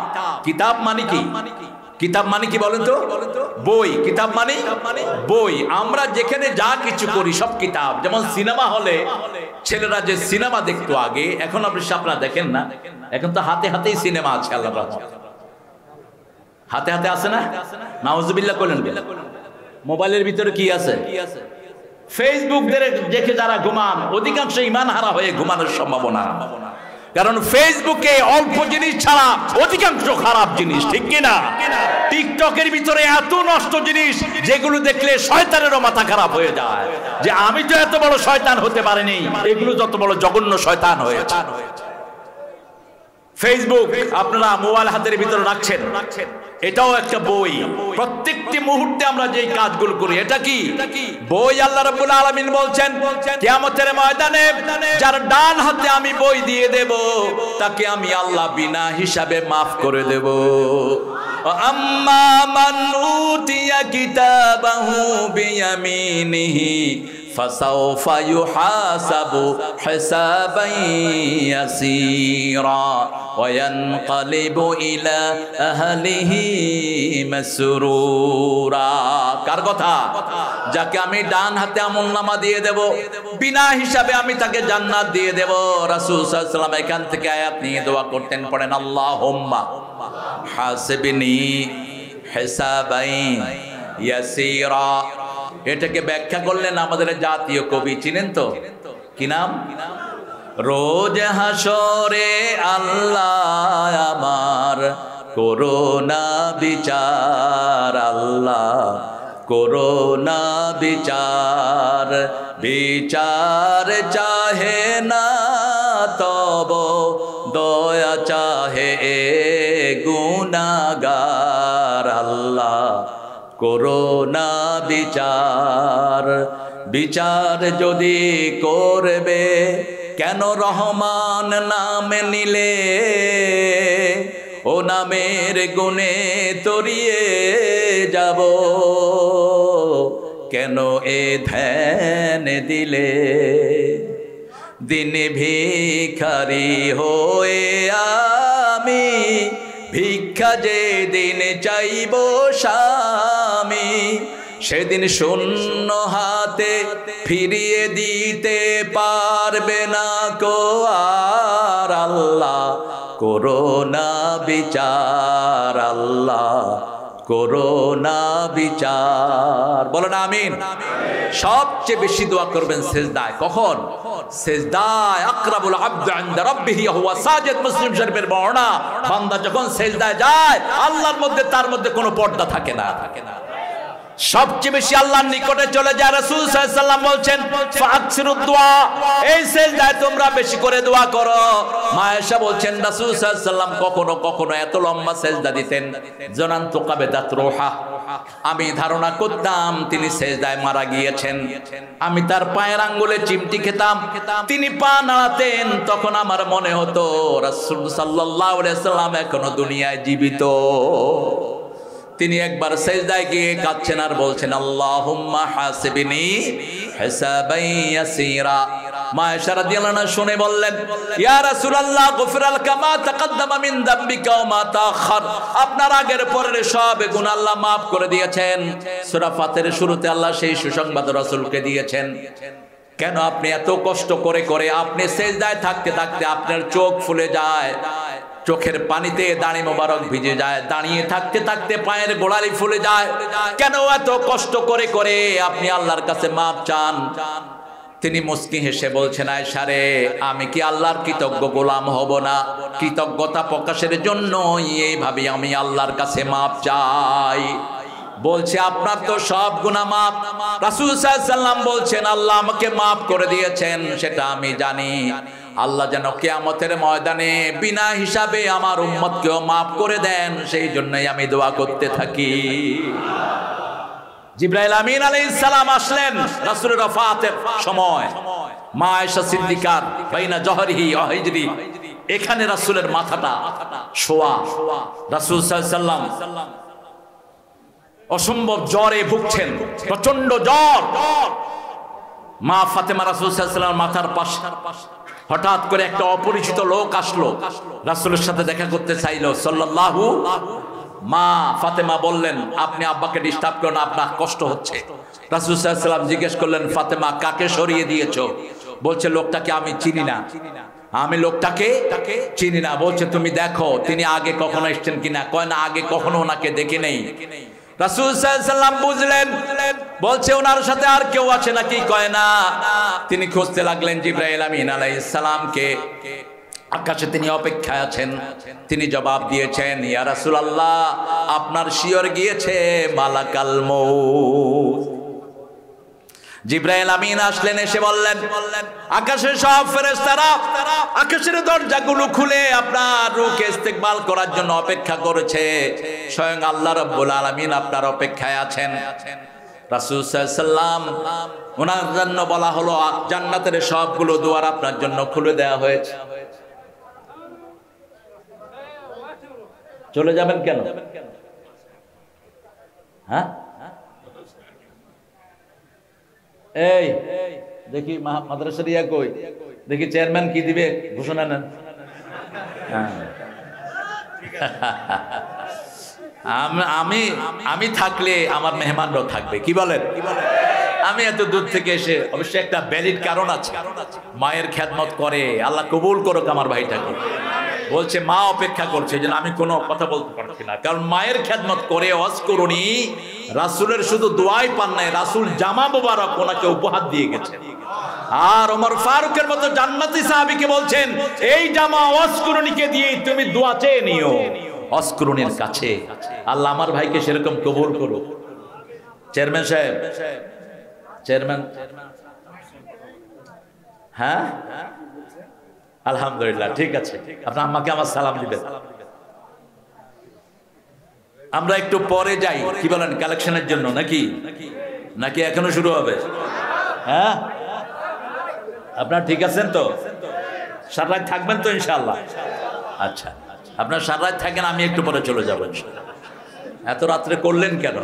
কিতাব মানে কি? কিতাব মানে কি বলেন তো? বই। কিতাব মানে বই। আমরা যেখানে যা কিছু করি সব কিতাব। যেমন সিনেমা হলে ছেলেরা যে সিনেমা দেখতো আগে, এখন আপনারা দেখেন না, এখন তো হাতে হাতেই সিনেমা আছে। আল্লাহর রহমত, হাতে হাতে আছে না? নাউজুবিল্লাহ করলেন। মোবাইলের ভিতরে কি আছে? ফেসবুক দেখে যারা ঘুমান, অধিকাংশ ঈমান হারা হয়ে ঘুমানোর সম্ভাবনা। কারণ ফেসবুকে অল্প জিনিস ছাড়া অধিকাংশ খারাপ জিনিস, ঠিক কিনা? টিকটকের ভিতরে এত নষ্ট জিনিস যেগুলো দেখলে শয়তানেরও মাথা খারাপ হয়ে যায়, যে আমি তো এত বড় শয়তান হতে পারিনি, এগুলো যত বড় জঘন্য শয়তান হয়েছে। ফেসবুক আপনারা মোবাইল হাতের ভিতরে রাখছেন, এটাও একটা বই। প্রত্যেকটি মুহূর্তে আমরা যেই কাজগুলো করি এটা কি বই। আল্লাহ রাব্বুল আলামিন বলছেন কিয়ামতের ময়দানে যার ডান হাতে আমি বই দিয়ে দেব তাকে আমি আল্লাহ বিনা হিসাবে মাফ করে দেব। আম্মা মান উতিয়া কিতাবাহু বিয়ামিনিহি ফাসাউফা ইউহাসাবু হিসাবান ইয়াসীরা ওয়া ইয়ানকালিবু ইলা আহলিহি মাসরুরা। কার কথা? যাকে আমি ডান হাতে আমলনামা দিয়ে দেব, বিনা হিসাবে আমি তাকে জান্নাত দিয়ে দেব। রাসূল সাল্লাল্লাহু আলাইহি ওয়াসাল্লাম এখান থেকে আয়াত নিয়ে দোয়া করতেন, পড়েন আল্লাহুম্মা হাসিবনি হিসাবান ইয়াসীরা। এটাকে ব্যাখ্যা করলেন আমাদের জাতীয় কবি, চিনেন তো কি নাম? রোজ হাসরে আল্লাহ আমার করোনা বিচার, আল্লাহ করোনা বিচার, বিচার চাহে না তব দয়া চাহে গুনাহগার, আল্লাহ করোনা বিচার। বিচার যদি করবে কেন রহমান নাম নিলে, ও নামের গুণে তরিয়ে যাব, কেন এ ধ্যান দিলে। দিন ভিখারি হয়ে আমি ভিক্ষা যে দিন চাইব স্বামী, সেদিন শূন্য হাতে ফিরিয়ে দিতে পারবে না কো আর, আল্লাহ করোনা বিচার, আল্লাহ করোনা বিচার। বলেন আমিন। সবচেয়ে বেশি দোয়া করবেন সেজদায়। কখন? সেজদায়। আকরাবুল আবদু ইনদা রাব্বিহি হুয়া সাজিদ। মুসলিম শরীফের বর্ণনা, বান্দা যখন সেজদায় যায় আল্লাহর মধ্যে তার মধ্যে কোনো পর্দা থাকে না, সবচেয়ে বেশি আল্লাহর নিকটে চলে যায়। রাসূল সাল্লাল্লাহু আলাইহি ওয়াসাল্লাম বলছেন ফাকসিরুদ দুআ, এই সেজদায় তোমরা বেশি করে দোয়া করো। মা আয়েশা বলছেন রাসূল সাল্লাল্লাহু আলাইহি ওয়াসাল্লাম কখনো কখনো এত লম্বা সেজদা দিতেন, জানান্তু কাবেদাত রূহা, আমি ধারণা করতাম তিনি সেজদায় মারা গিয়েছেন। আমি তার পায়ের আঙ্গুলে চিমটি খেতাম, তিনি পা নাড়াতেন, তখন আমার মনে হতো রাসূল সাল্লাল্লাহু আলাইহি ওয়াসাল্লাম এখনো দুনিয়ায় জীবিত। তিনি একবার সেজদায় গিয়ে কাঁদছেন আর বলছেন আল্লাহুম্মা হাসিবনি হিসাবান ইয়াসীরা। মা আয়েশা রাদিয়াল্লাহু আনহা শুনে বললেন ইয়া রাসূলুল্লাহ গফিরাল কামা তাকাদ্দামা মিন যামবিকা ওয়া মা তাআখার, আপনার আগের পরের সব গুনাহ আল্লাহ maaf করে দিয়েছেন। সূরা ফাতিরের শুরুতে আল্লাহ সেই সুসংবাদ রাসূলকে দিয়েছেন। কেন আপনি এত কষ্ট করে করে আপনি সেজদায় থাকতে থাকতে আপনার চোখ ফুলে যায়, চোখের পানিতে দাড়ি মোবারক ভিজে যায়, দাঁড়িয়ে থাকতে থাকতে পায়ের গোড়ালি ফুলে যায়, কেন এত কষ্ট করে করে আপনি আল্লাহর কাছে মাপ চান? তিনি মুস্কি হেসে বলছেন আয়েশা রে, আমি কি আল্লাহর কৃতজ্ঞ গোলাম হব না? কৃতজ্ঞতা প্রকাশের জন্য এইভাবে আমি আল্লাহর কাছে মাপ চাই। বলছে আপনার তো সব গুনাহ মাপ। রাসূল সাল্লাল্লাহু আলাইহি ওয়াসাল্লাম বলছেন আল্লাহ আমাকে মাফ করে দিয়েছেন, সেটা আমি জানি। আল্লাহ যেন কিয়ামতের ময়দানে বিনা হিসাবে আমার উম্মতকেও মাফ করে দেন, সেই জন্যই আমি দোয়া করতে থাকি। জিবরাইল আমিন আলাইহিস সালাম আসলেন রাসূলের ওফাতের সময়, মা আয়েশা সিদ্দিকার বাইনা জহরিহি ওয়া হিজরি, এখানে রাসূলের মাথাটা শোয়া। রাসূল সাল্লাল্লাহু আলাইহি ওয়াসাল্লাম অসম্ভব জ্বরে ভুগছেন, প্রচন্ড জ্বর। মা ফাতেমা রাসূল সাল্লাল্লাহু আলাইহি ওয়াসাল্লামের মাথার পাশে হঠাৎ করে একটা অপরিচিত লোক আসলো, রাসূলের সাথে দেখা করতে চাইলো সাল্লাল্লাহু। মা ফাতেমা বললেন আপনি আব্বাকে ডিস্টার্ব করেন, আপনার কষ্ট হচ্ছে। রাসূল সাল্লাল্লাহু আলাইহি ওয়াসাল্লাম জিজ্ঞেস করলেন ফাতেমা কাকে সরিয়ে দিয়েছো? বলছে লোকটাকে আমি চিনি না, আমি লোকটাকে চিনি না। বলছে তুমি দেখো তিনি আগে কখনো এসেছেন কিনা। কয় না, আগে কখনো ওনাকে দেখে নেই। রাসূল সাল্লাল্লাহু আলাইহি ওয়াসাল্লাম বুঝলেন, বলছে ওনার সাথে আর কেউ আছে নাকি? কয় না। তিনি খুঁজতে লাগলেন জিবরাইল আমিন আলাইহিস সালামকে। আকাশে তিনি অপেক্ষায় আছেন। তিনি জবাব দিয়েছেন ইয়া রাসূলুল্লাহ আপনার শিয়র গিয়েছে মালাকাল মউত। জিবরাইল আমিন আসলেন, এসে বললেন আকাশের সব ফেরেশতারা আকাশের দরজাগুলো খুলে আপনার রূহকে ইস্তেকবাল করার জন্য অপেক্ষা করেছে। স্বয়ং আল্লাহ রাব্বুল আলামিন আপনার অপেক্ষায় আছেন। রাসূল সাল্লাল্লাহু আলাইহি সাল্লাম ওনার জন্য বলা হলো জান্নাতের সবগুলো দুয়ার আপনার জন্য খুলে দেওয়া হয়েছে। চলে যাবেন কেন? হ্যাঁ, এই দেখি মাদ্রাসার ইয়া কই, দেখি চেয়ারম্যান কি দিবে ঘোষণা নেন। আমি থাকলে আমার মেহমানরাও থাকবে, কি বলেন? আমি এত দূর থেকে এসে, অবশ্যই একটা ভ্যালিড কারণ আছে, মায়ের খেদমত করে, আল্লাহ কবুল করুক আমার ভাইটাকে। বলছে মা অপেক্ষা করছে, যেন আমি কোনো কথা বলতে পারছি না, কারণ মায়ের খেদমত করে ওয়াজ করুনি। রাসূলের শুধু দোয়াই পান নাই, রাসূল জামা মোবারক ওনাকে উপহার দিয়ে গেছে। আর ওমর ফারুকের মতো জান্নাতি সাহাবীকে বলছেন এই জামা ওয়াজ করুনিকে দিয়ে তুমি দোয়া চেয়ে নিও ওয়াজ করুনির কাছে। আল্লাহ আমার ভাইকে সেরকম কবুল করুক। চেয়ারম্যান সাহেব, চেয়ারম্যান, হ্যাঁ আলহামদুলিল্লাহ, ঠিক আছে, আপনার আম্মাকে আমার সালাম দিবেন। আমরা একটু পরে যাই, কি বলেন, কালেকশনের জন্য নাকি নাকি এখনো শুরু হবে? হ্যাঁ, আপনার ঠিক আছেন তো? সারা রাত থাকবেন তো ইনশাআল্লাহ? আচ্ছা, আপনার সারা রাত থাকেন, আমি একটু পরে চলে যাবো ইনশাআল্লাহ। এত রাত্রে করলেন কেন?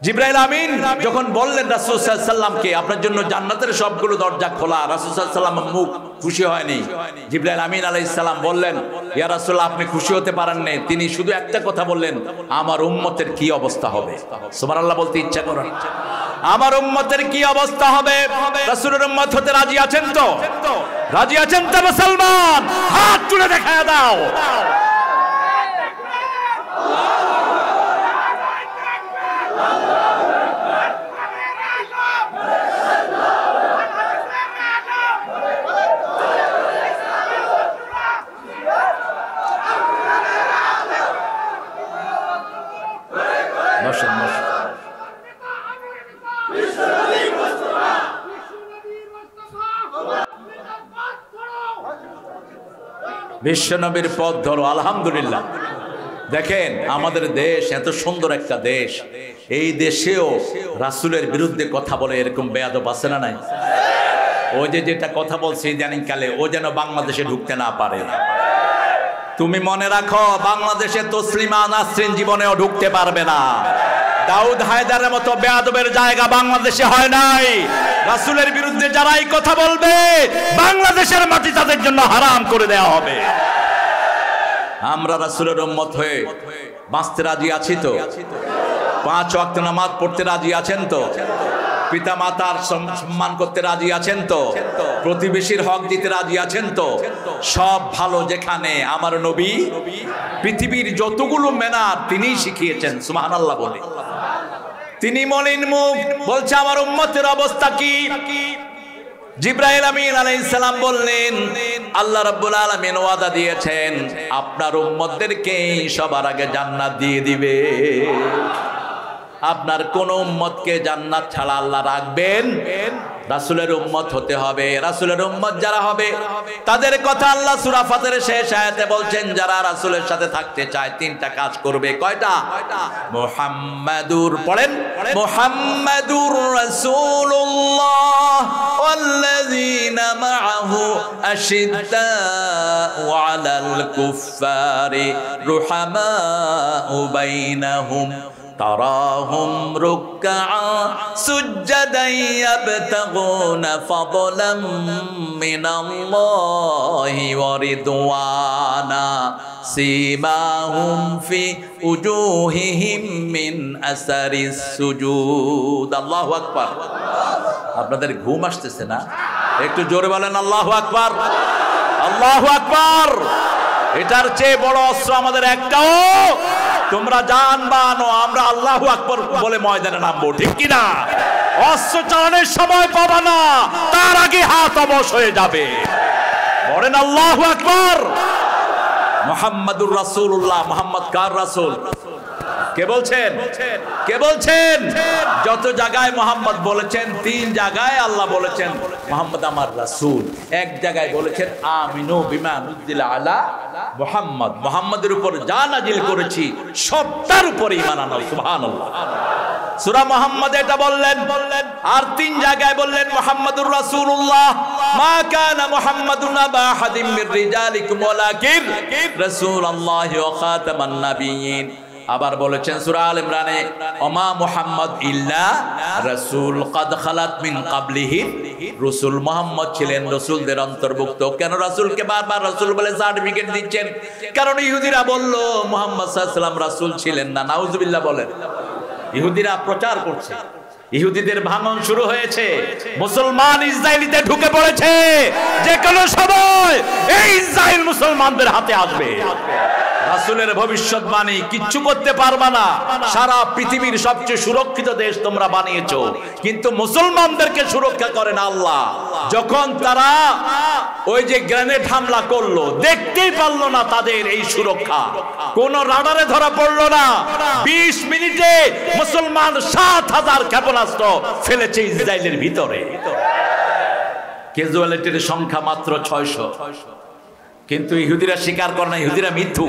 জিবরাইল আমিন যখন বললেন রাসূল সাল্লাল্লাহু আলাইহি সাল্লামকে আপনার জন্য জান্নাতের সবগুলো দরজা খোলা, রাসূল সাল্লাল্লাহু আলাইহি সাল্লাম মুখ খুশি হয়নি। জিবরাইল আমিন আলাইহিস সালাম বললেন ইয়া রাসূলুল্লাহ আপনি খুশি হতে পারেন না। তিনি শুধু একটা কথা বললেন, আমার উম্মতের কি অবস্থা হবে। সুবহানাল্লাহ বলতে ইচ্ছা করেন, আমার উম্মতের কি অবস্থা হবে। রাসূলের উম্মত হতে রাজি আছেন তো? রাজি আছেন তো মুসলমান? হাত তুলে দেখায় দাও। বিশ্বনবীর পথ ধরো। আলহামদুলিল্লাহ, দেখেন আমাদের দেশ এত সুন্দর একটা দেশ, এই দেশেও রাসূলের বিরুদ্ধে কথা বলে এরকম বেয়াদব আছে না নাই? ও যেটা কথা বলছে ইদানিং কালে, ও যেন বাংলাদেশে ঢুকতে না পারে। তুমি মনে রাখো, বাংলাদেশে তসলিমা নাসরিন জীবনেও ঢুকতে পারবে না। দাউদ হায়দারের মতো বেয়াদবের জায়গা বাংলাদেশে হয় নাই। রাসূলের বিরুদ্ধে যারাই কথা বলবে, বাংলাদেশের মাটি তাদের জন্য হারাম করে দেওয়া হবে। আমরা রাসূলের উম্মত হয়ে বাঁচতে রাজি আছি তো? 5 ওয়াক্ত নামাজ পড়তে রাজি আছেন তো? পিতা মাতার সম্মান করতে রাজি আছেন তো? প্রতিবেশীর হক দিতে রাজি আছেন তো? সব ভালো যেখানে আমার নবী পৃথিবীর যতগুলো মেনার তিনিই শিখিয়েছেন, সুবহানাল্লাহ বলে। তিনি মলিন মুখ বলছে আমার উম্মতের অবস্থা কি। জিবরাইল আমিন আলাইহিস সালাম বললেন আল্লাহ রাব্বুল আলামিন ওয়াদা দিয়েছেন আপনার উম্মতদেরকে সবার আগে জান্নাত দিয়ে দিবে। আপনার কোন উম্মতকে জান্নাত ছাড়া আল্লাহ রাখবেন? রাসূলের উম্মত হতে হবে। রাসূলের উম্মত যারা হবে তাদের কথা আল্লাহ সূরা ফাতিরের শেষ আয়াতে বলছেন, যারা রাসূলের সাথে থাকতে চায় 3টা কাজ করবে। কয়টা? মুহাম্মাদুর, পড়েন, মুহাম্মাদুর রাসূলুল্লাহ ওয়াল্লাযীনা মাআহু আশিদ্দাউ আলাল কুফফারি রুহামাউ বাইনাহুম তারাহুম রুকআ সুজদান ইয়াবতাগুনা ফাদলাম মিনাল্লাহি ওয়া রিদওয়ানা সীমাহুম ফি উজুহিহিম মিন আসারিস সুজুদ। আল্লাহু আকবার। আপনাদের ঘুম আসতেছে না? একটু জোরে বলেন আল্লাহু আকবার, আল্লাহু আকবার। এটার চেয়ে বড় অস্ত্র আমাদের একটাও তোমরা জানবানো, আমরা আল্লাহু আকবার বলে ময়দানে নামবো, ঠিক কি না? অস্ত্র চালানোর সময় পাবা না, তার আগে হাত অবশ হয়ে যাবে। বলেন আল্লাহু আকবার। মুহাম্মাদুর রাসূলুল্লাহ। মুহাম্মদ কার রাসূল? কে বলছেন? কে বলছেন? যত জায়গায় মোহাম্মদ বলেছেন, 3 জায়গায় আল্লাহ বলেছেন মোহাম্মদ আমার রাসূল। এক জায়গায় বলেছেন আমিনু বিমা নুজিলা আলা মুহাম্মদ, মুহাম্মাদের উপর যা নাজিল করেছি সবটার উপর ঈমান আনো। সুবহানাল্লাহ। সূরা মুহাম্মদ এটা বললেন। আর 3 জায়গায় বললেন মুহাম্মাদুর রাসূলুল্লাহ, মা কানা মুহাম্মাদুন আবা আহাদিম মির রিজালিকুম ওয়ালাকিন রাসূলুল্লাহি ওয়া খাতামান নাবিয়্যিন। আবার বলেছেন সূরা আল ইমরানে, ওমা মুহাম্মদ ইল্লা রাসূল কাদ খালাত মিন ক্বাবলিহি রাসূল। মুহাম্মদ ছিলেন রাসূলদের অন্তর্ভুক্ত। কেন রাসূলকে বারবার রাসূল বলে সার্টিফিকেট দিচ্ছেন? কারণ ইহুদিরা বলল মুহাম্মদ সাল্লাল্লাহু আলাইহি ওয়াসাল্লাম রাসূল ছিলেন না। নাউজুবিল্লাহ বলেন। ইহুদিরা প্রচার করছে, ইহুদিদের ভাঙন শুরু হয়েছে, মুসলমান ইসরায়েলিতে ঢুকে পড়েছে। যে কোনো সময় এই ইসরায়েল মুসলমানদের হাতে আসবে। রাসূলের ভবিষ্যৎবাণী কিচ্ছু করতে পারবা না। সারা পৃথিবীর সবচেয়ে সুরক্ষিত দেশ তোমরা বানিয়েছো, কিন্তু মুসলমানদেরকে সুরক্ষা করেন আল্লাহ। যখন তারা ওই যে গ্রেনেড হামলা করলো, দেখতেই পারলো না তাদের এই সুরক্ষা, কোন রাডারে ধরা পড়লো না। 20 মিনিটে মুসলমান 7000 ক্ষেপণাস্ত্র ফেলেছে ইসরায়েলের ভিতরে। ক্যাজুয়ালিটির সংখ্যা মাত্র 600। কিন্তু ইহুদিরা স্বীকার করে না, ইহুদিরা মিথ্যু।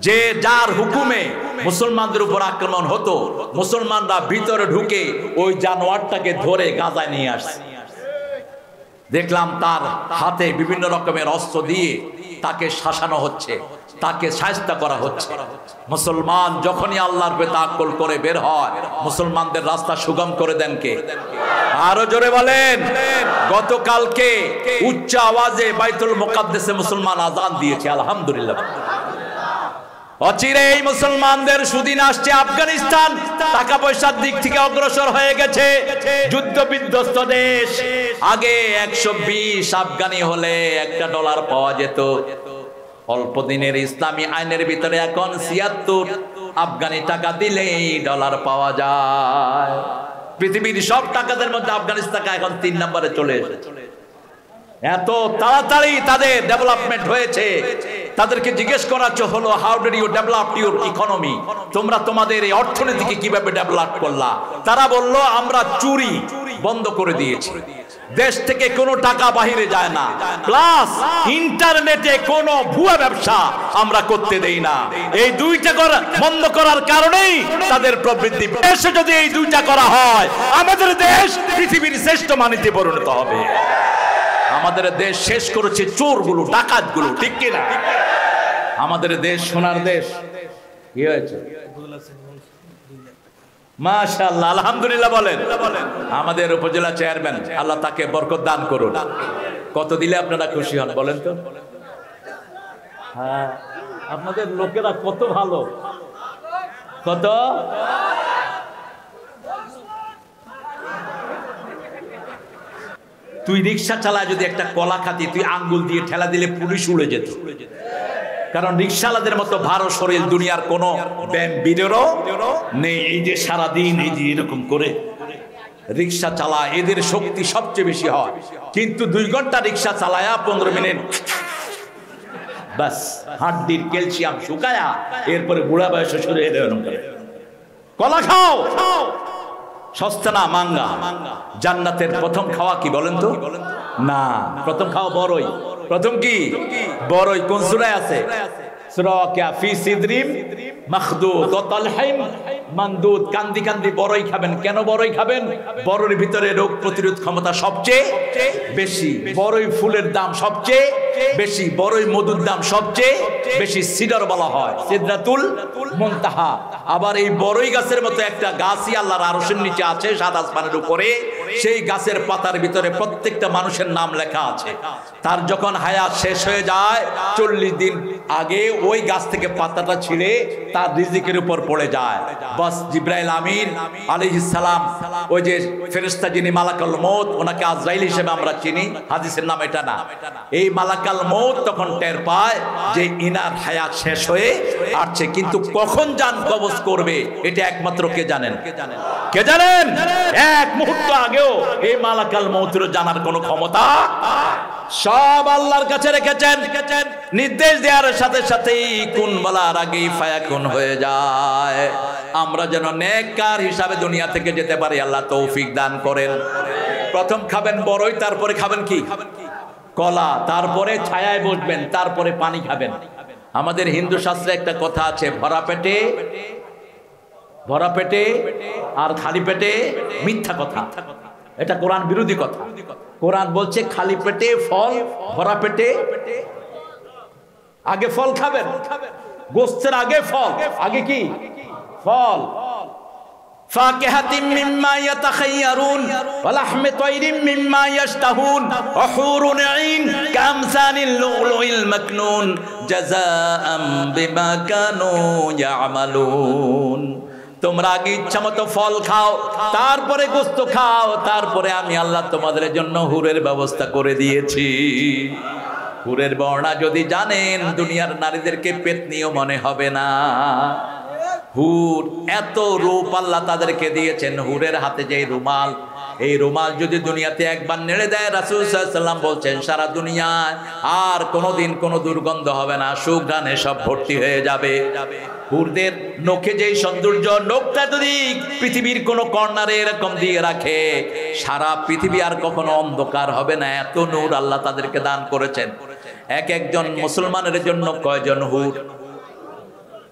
যে যার হুকুমে মুসলমানদের উপর আক্রমণ হতো, মুসলমানরা ভিতরে ঢুকে ওই জানোয়ারটাকে ধরে গাজায় নিয়ে আসছে। দেখলাম তার হাতে বিভিন্ন রকমের অস্ত্র দিয়ে তাকে শাসানো হচ্ছে, তাকে শায়েস্তা করা হচ্ছে। মুসলমান যখনই আল্লাহর উপরে তাওয়াক্কুল করে বের হয়, মুসলমানদের রাস্তা সুগম করে দেন কে? আরো জোরে বলেন। গতকালকে উচ্চ আওয়াজে বাইতুল মুকাদ্দাসে মুসলমান আযান দিয়েছে, আলহামদুলিল্লাহ। অচিরে এই মুসলমানদের সুদিন আসছে। আফগানিস্তান টাকা পয়সার দিক থেকে অগ্রসর হয়ে গেছে, যুদ্ধ বিধ্বস্ত দেশ। আগে 120 আফগানি হলে $1 পাওয়া যেত। অল্প দিনের ইসলামী আইনের ভিতরে এখন 76 আফগানি টাকা দিলেই ডলার পাওয়া যায়। পৃথিবীর সব টাকাদের মধ্যে আফগানিস্তান এখন 3 নম্বরে চলে এসেছে। এত তাড়াতাড়ি তাদের ডেভেলপমেন্ট হয়েছে। তাদেরকে জিজ্ঞেস করা হলো, how did you develop your economy? তোমরা তোমাদের এই অর্থনীতিকে কিভাবে ডেভেলপ করলা? তারা বলল, আমরা চুরি বন্ধ করে দিয়েছি, দেশ থেকে কোনো টাকা বাহিরে যায় না, প্লাস ইন্টারনেটে কোনো ভুয়া ব্যবসা আমরা করতে দেই না। এই 2টা বন্ধ করার কারণেই তাদের প্রবৃদ্ধি। দেশে যদি এই 2টা করা হয়, আমাদের দেশ পৃথিবীর শ্রেষ্ঠ মানিতে পরিণত হবে। আমাদের দেশ শেষ করেছে চোরগুলো, ডাকাতগুলো, ঠিক কিনা? আমাদের দেশ সোনার দেশ। কি হয়েছে? মাশাআল্লাহ, আলহামদুলিল্লাহ বলেন। আমাদের উপজেলা চেয়ারম্যান, আল্লাহ তাকে বরকত দান করুন। কত দিলে আপনারা খুশি হন বলেন তো? হ্যাঁ, আপনাদের লোকেরা কত ভালো। কত? তুই রিক্সা চালায় যদি একটা কলা খাতি, তুই আঙ্গুল দিয়ে ঠেলা দিলে পুলিশ উড়ে যেত। কারণ রিক্সাওয়ালাদের মতো ভারো শরীর দুনিয়ার কোনো বীরেরও নেই। এই যে সারাদিন এই যে এরকম করে রিক্সা চালায়, এদের শক্তি সবচেয়ে বেশি হয়। কিন্তু 2 ঘন্টা রিক্সা চালায়া 15 মিনিট বাস হাড্ডির ক্যালসিয়াম শুকায়া, এরপরে বুড়া বয়সে শুরু হয়ে এরকম করে কলা খাও। সস্তা না মাঙ্গা। জান্নাতের প্রথম খাওয়া কি বলেন তো? না, প্রথম খাওয়া বড়ই। প্রথম কি? বড়ই। কোন সূরায় আছে? সূরা ওয়াকিয়া, ফি সিদরিম মাখদুদ ওয়া তালহিম মানদুদ। কান্দি কান্দি বড়ই খাবেন। কেন বড়ই খাবেন? বড়ের ভিতরে রোগ প্রতিরোধ ক্ষমতা সবচেয়ে বেশি, বড়ই ফুলের দাম সবচেয়ে বেশি, বড়ই মধুর দাম সবচেয়ে বেশি। সিডর বলা হয়, সিদরাতুল মুনতাহা। আবার এই বড়ই গাছের মতো একটা গাছই আল্লাহর আরশের নিচে আছে, 7 আসমানের উপরে। সেই গাছের পাতার ভিতরে প্রত্যেকটা মানুষের নাম লেখা আছে। তার যখন হায়াত শেষ হয়ে যায়, 40 দিন আগে ওই গাছ থেকে পাতাটা ছিঁড়ে তার রিজিকের উপর পড়ে যায়। বাস জিবরাইল আমিন আলাইহিস সালাম, ওই যে ফেরেশতা যিনি মালাকুল মউত, ওনাকে আজরাইল হিসেবে আমরা চিনি, হাদিসের নাম এটা না। এই মালাকুল মউত তখন টের পায় যে ইনার হায়াত শেষ হয়ে আসছে, কিন্তু কখন জান কবজ করবে এটা একমাত্র কে জানেন? কে জানেন? এক মুহূর্ত আগেও এই মালাকুল মউতের জানার কোনো ক্ষমতা সব আল্লাহর কাছে রেখেছেন। নির্দেশ দেওয়ার সাথে সাথেই কুন বলার আগেই ফায়াকুন হয়ে যায়। আমরা যেন নেককার হিসাবে দুনিয়া থেকে যেতে পারি, আল্লাহ তৌফিক দান করেন। প্রথম খাবেন বড়ই, তারপরে খাবেন কি? কলা, তারপরে ছায়ায় বসবেন, তারপরে পানি খাবেন। আমাদের হিন্দু শাস্ত্রে একটা কথা আছে, ভরা পেটে আর খালি পেটে মিথ্যা কথা। এটা কোরআন বিরোধী কথা। কোরআন বলছে খালি পেটে ফল, ভরা পেটে আগে ফল খাবেন, গোস্তের আগে ফল, আগে কি? ফল। ফাকিহাতিম মিম্মা ইয়াতাখায়্যারুন ওয়া লাহমি তায়রিম মিম্মা ইয়াশতাহুন ওয়া হুরুন আইন কামসানিল লুলুইল মাকনুন জাযাআম বিমা কানু ইয়ামালুন। তোমরা আগে ইচ্ছা মতো ফল খাও, তারপরে গোস্ত খাও, তারপরে আমি আল্লাহ তোমাদের জন্য হুরের ব্যবস্থা করে দিয়েছি। হুরের বর্ণনা যদি জানেন, দুনিয়ার নারীদেরকে পেতনিও মনে হবে না। হুর এত রূপ আল্লাহ তাদেরকে দিয়েছেন। হুরের হাতে যে রুমাল, এই রুমাল যদি দুনিয়াতে একবার নেড়ে দেয়, রাসূল সাল্লাল্লাহু আলাইহি ওয়াসাল্লাম বলছেন সারা দুনিয়ায় আর কোনোদিন কোনো দুর্গন্ধ হবে না, সুঘ্রাণে সব ভর্তি হয়ে যাবে। হুরদের নখে যেই সৌন্দর্য, নখটা যদি পৃথিবীর কোনো কর্নারে এরকম দিয়ে রাখে, সারা পৃথিবী আর কখনো অন্ধকার হবে না, এত নূর আল্লাহ তাদেরকে দান করেছেন। এক একজন মুসলমানের জন্য কয়জন হুর?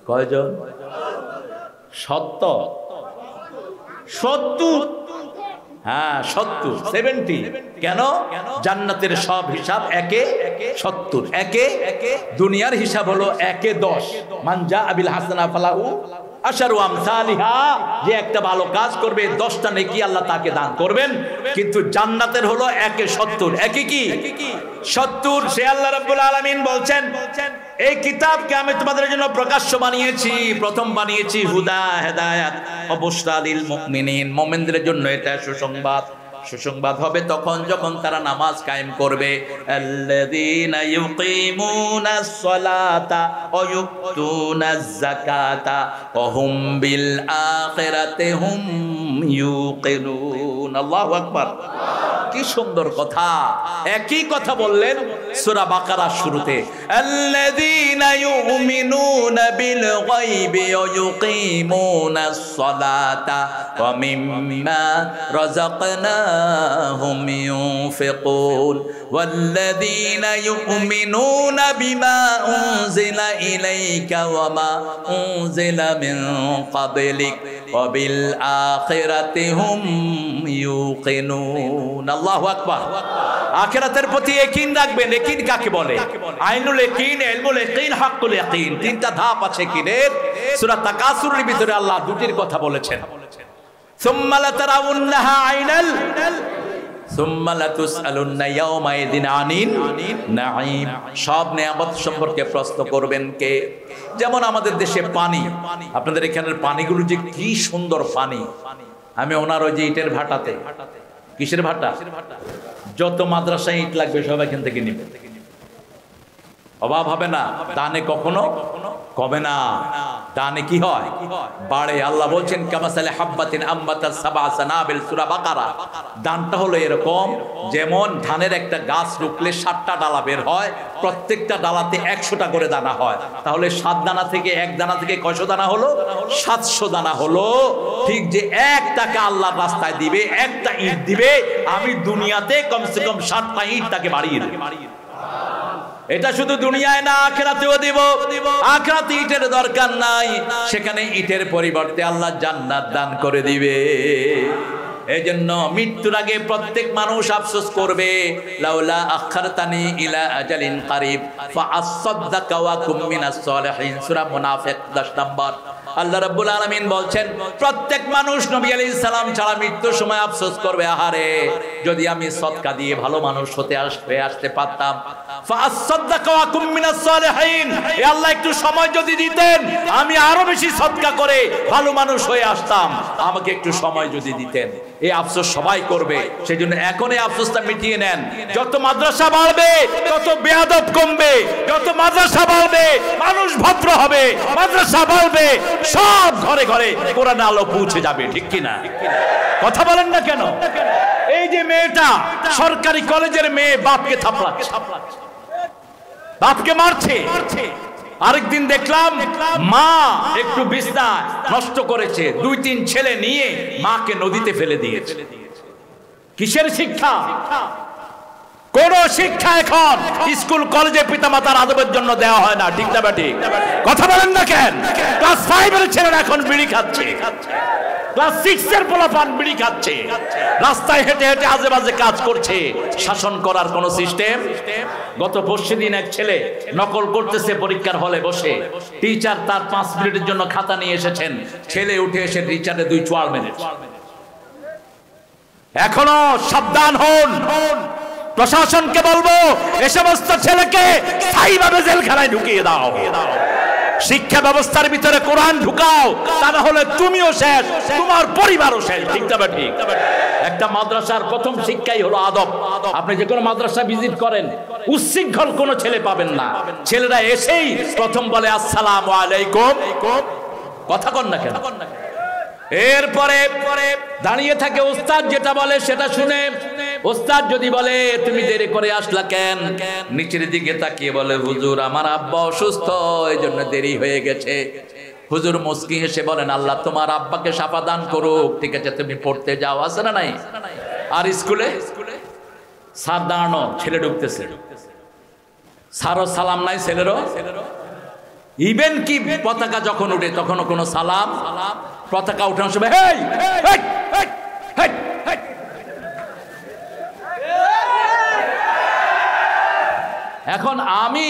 কয়জন? 70। হ্যাঁ 70। কেন? জান্নাতের সব হিসাব একে 70, একে দুনিয়ার হিসাব হলো একে 10। মানজা আবিল হাসানা ফালাহু আশারু আমসালিহা, যে একটা ভালো কাজ করবে 10টা নেকি আল্লাহ তাকে দান করবেন। কিন্তু জান্নাতের হলো একে 70, একে কি 70। সে আল্লাহ রাব্বুল আলামিন বলছেন, এই কিতাবকে আমি তোমাদের জন্য প্রকাশ্য বানিয়েছি, প্রথম বানিয়েছি হুদা হেদায়াত ওয়া বুশরা লিল মুমিনিন। মুমিনদের জন্য এটা সুসংবাদ। সুসংবাদ হবে তখন যখন তারা নামাজ কায়েম করবে। আল্লাযীনা ইউকিমুনাস সালাতা ওয়া ইউতুনাজ যাকাতা ওয়া হুম বিল আখিরাতি হুম ইউকিনুন। আল্লাহু আকবার। কি সুন্দর কথা! একই কথা বললেন সূরা বাকারার শুরুতে, আল্লাযীনা ইউমিনুনা বিল গায়বি ওয়া ইউকিমুনাস সালাতা ওয়া মিম্মা রাযাকনাহুম ইউনফিকুন ওয়াল্লাযীনা ইউমিনুনা বিমা উনজিলা ইলাইকা ওয়া মা উনজিলা মিন ক্বাবলিক ওয়া বিল আখিরাতি হুম ইউকিনুন। আল্লাহু আকবার। আখিরাতের প্রতি ইয়াকিন রাখবেন। ইয়াকিন কাকে বলে? আইনুল ইয়াকিন, ইলমুল ইয়াকিন, হাক্কুল ইয়াকিন। তিনটা ধাপ আছে ইয়াকিনের। সূরা তাকাসুরের ভিতরে আল্লাহ দুটির কথা বলেছেন। সুম্মা লাতারাউন্নাহা আইনাল সুম্মা লাতুসআলুন্না ইয়াওমাইদিন আনিন নাঈম। সব নিয়ামত সম্পর্কে প্রশ্ন করবেন কে? যেমন আমাদের দেশে পানি, আপনাদের এখানের পানিগুলো যে কি সুন্দর পানি। আমি ওনার ওই যে ইটের ভাটাতে, কিসের ভাটা, যত মাদ্রাসায় ইট লাগবে সব এখান থেকে নিবে, অভাব হবে না। দানে কখনো কমে না, দানে কি হয়? বাড়ে। আল্লাহ বলছেন কামাসালে হাব্বাতিন আম্বাতাস সাবআ সানাবিল, সূরা বাকারা। দানটা হলো এরকম, যেমন ধানের একটা গাছ রুকলে 7টা ডালা বের হয়, প্রত্যেকটা ডালাতে 100টা করে দানা হয়। তাহলে 7 দানা থেকে এক দানা থেকে কয়শো দানা হলো? 700 দানা হলো। ঠিক যে 1 টাকা আল্লাহর রাস্তায় দিবে, একটা ইট দিবে, আমি দুনিয়াতে কমসে কম 7টা ইট তাকে বাড়িয়ে দেব। এটা শুধু দুনিয়ায় না, আখিরাতেও দিব। আখিরাতে ইটের দরকার নাই, সেখানে ইটের পরিবর্তে আল্লাহ জান্নাত দান করে দিবে। এজন্য মৃত্যুর আগে প্রত্যেক মানুষ আফসোস করবে, লাউলা আখারতানি ইলা আজালিন কারিব ফাআসাদদাকা ওয়া কুম মিনাস সালিহিন, সূরা মুনাফিক 10 নম্বর। আল্লাহ রাব্বুল আলামিন বলছেন প্রত্যেক মানুষ নবী আলাইহিস সালাম ছাড়া মৃত্যুর সময় আফসোস করবে, আহারে যদি আমি সদকা দিয়ে ভালো মানুষ হতে আসতে পারতাম। ফাআসাদদাকা ওয়া কুম মিনাস সালিহিন, এ আল্লাহ একটু সময় যদি দিতেন আমি আরো বেশি সদকা করে ভালো মানুষ হয়ে আসতাম, আমাকে একটু সময় যদি দিতেন। এই আফসোস সবাই করবে। সেজন্য এখন এই আফসোসটা মিটিয়ে নেন। যত মাদ্রাসা বাড়বে তত বেয়াদব কমবে, যত মাদ্রাসা বাড়বে মানুষ ভদ্র হবে, মাদ্রাসা বাড়বে সব ঘরে ঘরে কোরআনের আলো পৌঁছে যাবে। ঠিক কি না? কথা বলেন না কেন? এই যে মেয়েটা সরকারি কলেজের মেয়ে বাপকে থাপড়াচ্ছে, বাপকে মারছে। আরেকদিন দেখলাম মা একটু বিছনা নষ্ট করেছে, 2-3 ছেলে নিয়ে মাকে নদীতে ফেলে দিয়েছে। কিসের শিক্ষা? কোন শিক্ষা এখন স্কুল কলেজে পিতামাতার আদবের জন্য দেওয়া হয় না। ঠিক না ঠিক? কথা বলেন না কেন? ক্লাস 5 এর ছেলেরা এখন বিড়ি খাচ্ছে, ক্লাস 6 এর পোলাপান বিড়ি খাচ্ছে, রাস্তায় হেঁটে হেঁটে আজে বাজে কাজ করছে। শাসন করার কোন সিস্টেম? গত পরশুদিন এক ছেলে নকল করতেছে পরীক্ষার হলে বসে, টিচার তার 5 মিনিটের জন্য খাতা নিয়ে এসেছেন, ছেলে উঠে এসে টিচারে 2 চড় মেরেছে। এখনো সাবধান হন। প্রশাসনকে বলবো এ সমস্ত ছেলেকে স্থায়ীভাবে জেলখানায় ঢুকিয়ে দাও। শিক্ষা ব্যবস্থার ভিতরে কোরআন ঢুকাও, তা না হলে তুমিও শেষ, তোমার পরিবারও শেষ। ঠিক না ঠিক? একটা মাদ্রাসার প্রথম শিক্ষাই হলো আদব। আপনি যে কোনো মাদ্রাসা ভিজিট করেন, উচ্ছৃঙ্খল কোনো ছেলে পাবেন না। ছেলেরা এসেই প্রথম বলে আসসালামু আলাইকুম। কথা কন না কেন? এরপরে দাঁড়িয়ে থাকে ওস্তাদ যেটা বলে সেটা শুনে। ওস্তাদ যদি বলে তুমি দেরি করে আসলা কেন, নিচের দিকে তাকিয়ে বলে হুজুর আমার আব্বা অসুস্থ, এই জন্য দেরি হয়ে গেছে। হুজুর মুস্কি হেসে বলেন আল্লাহ তোমার আব্বাকে শাফা দান করুক। ঠিক আছে, তুমি পড়তে যাও। আছে না নাই? আর স্কুলে স্যার দাঁড়ানো, ছেলে ঢুকতেছে, স্যারও সালাম নাই, ছেলেরও। ইভেন কি পতাকা যখন উঠে তখনও কোনো সালাম। পতাকা উঠানোর সময় হেই হেই হেই হেই হেই। এখন আমি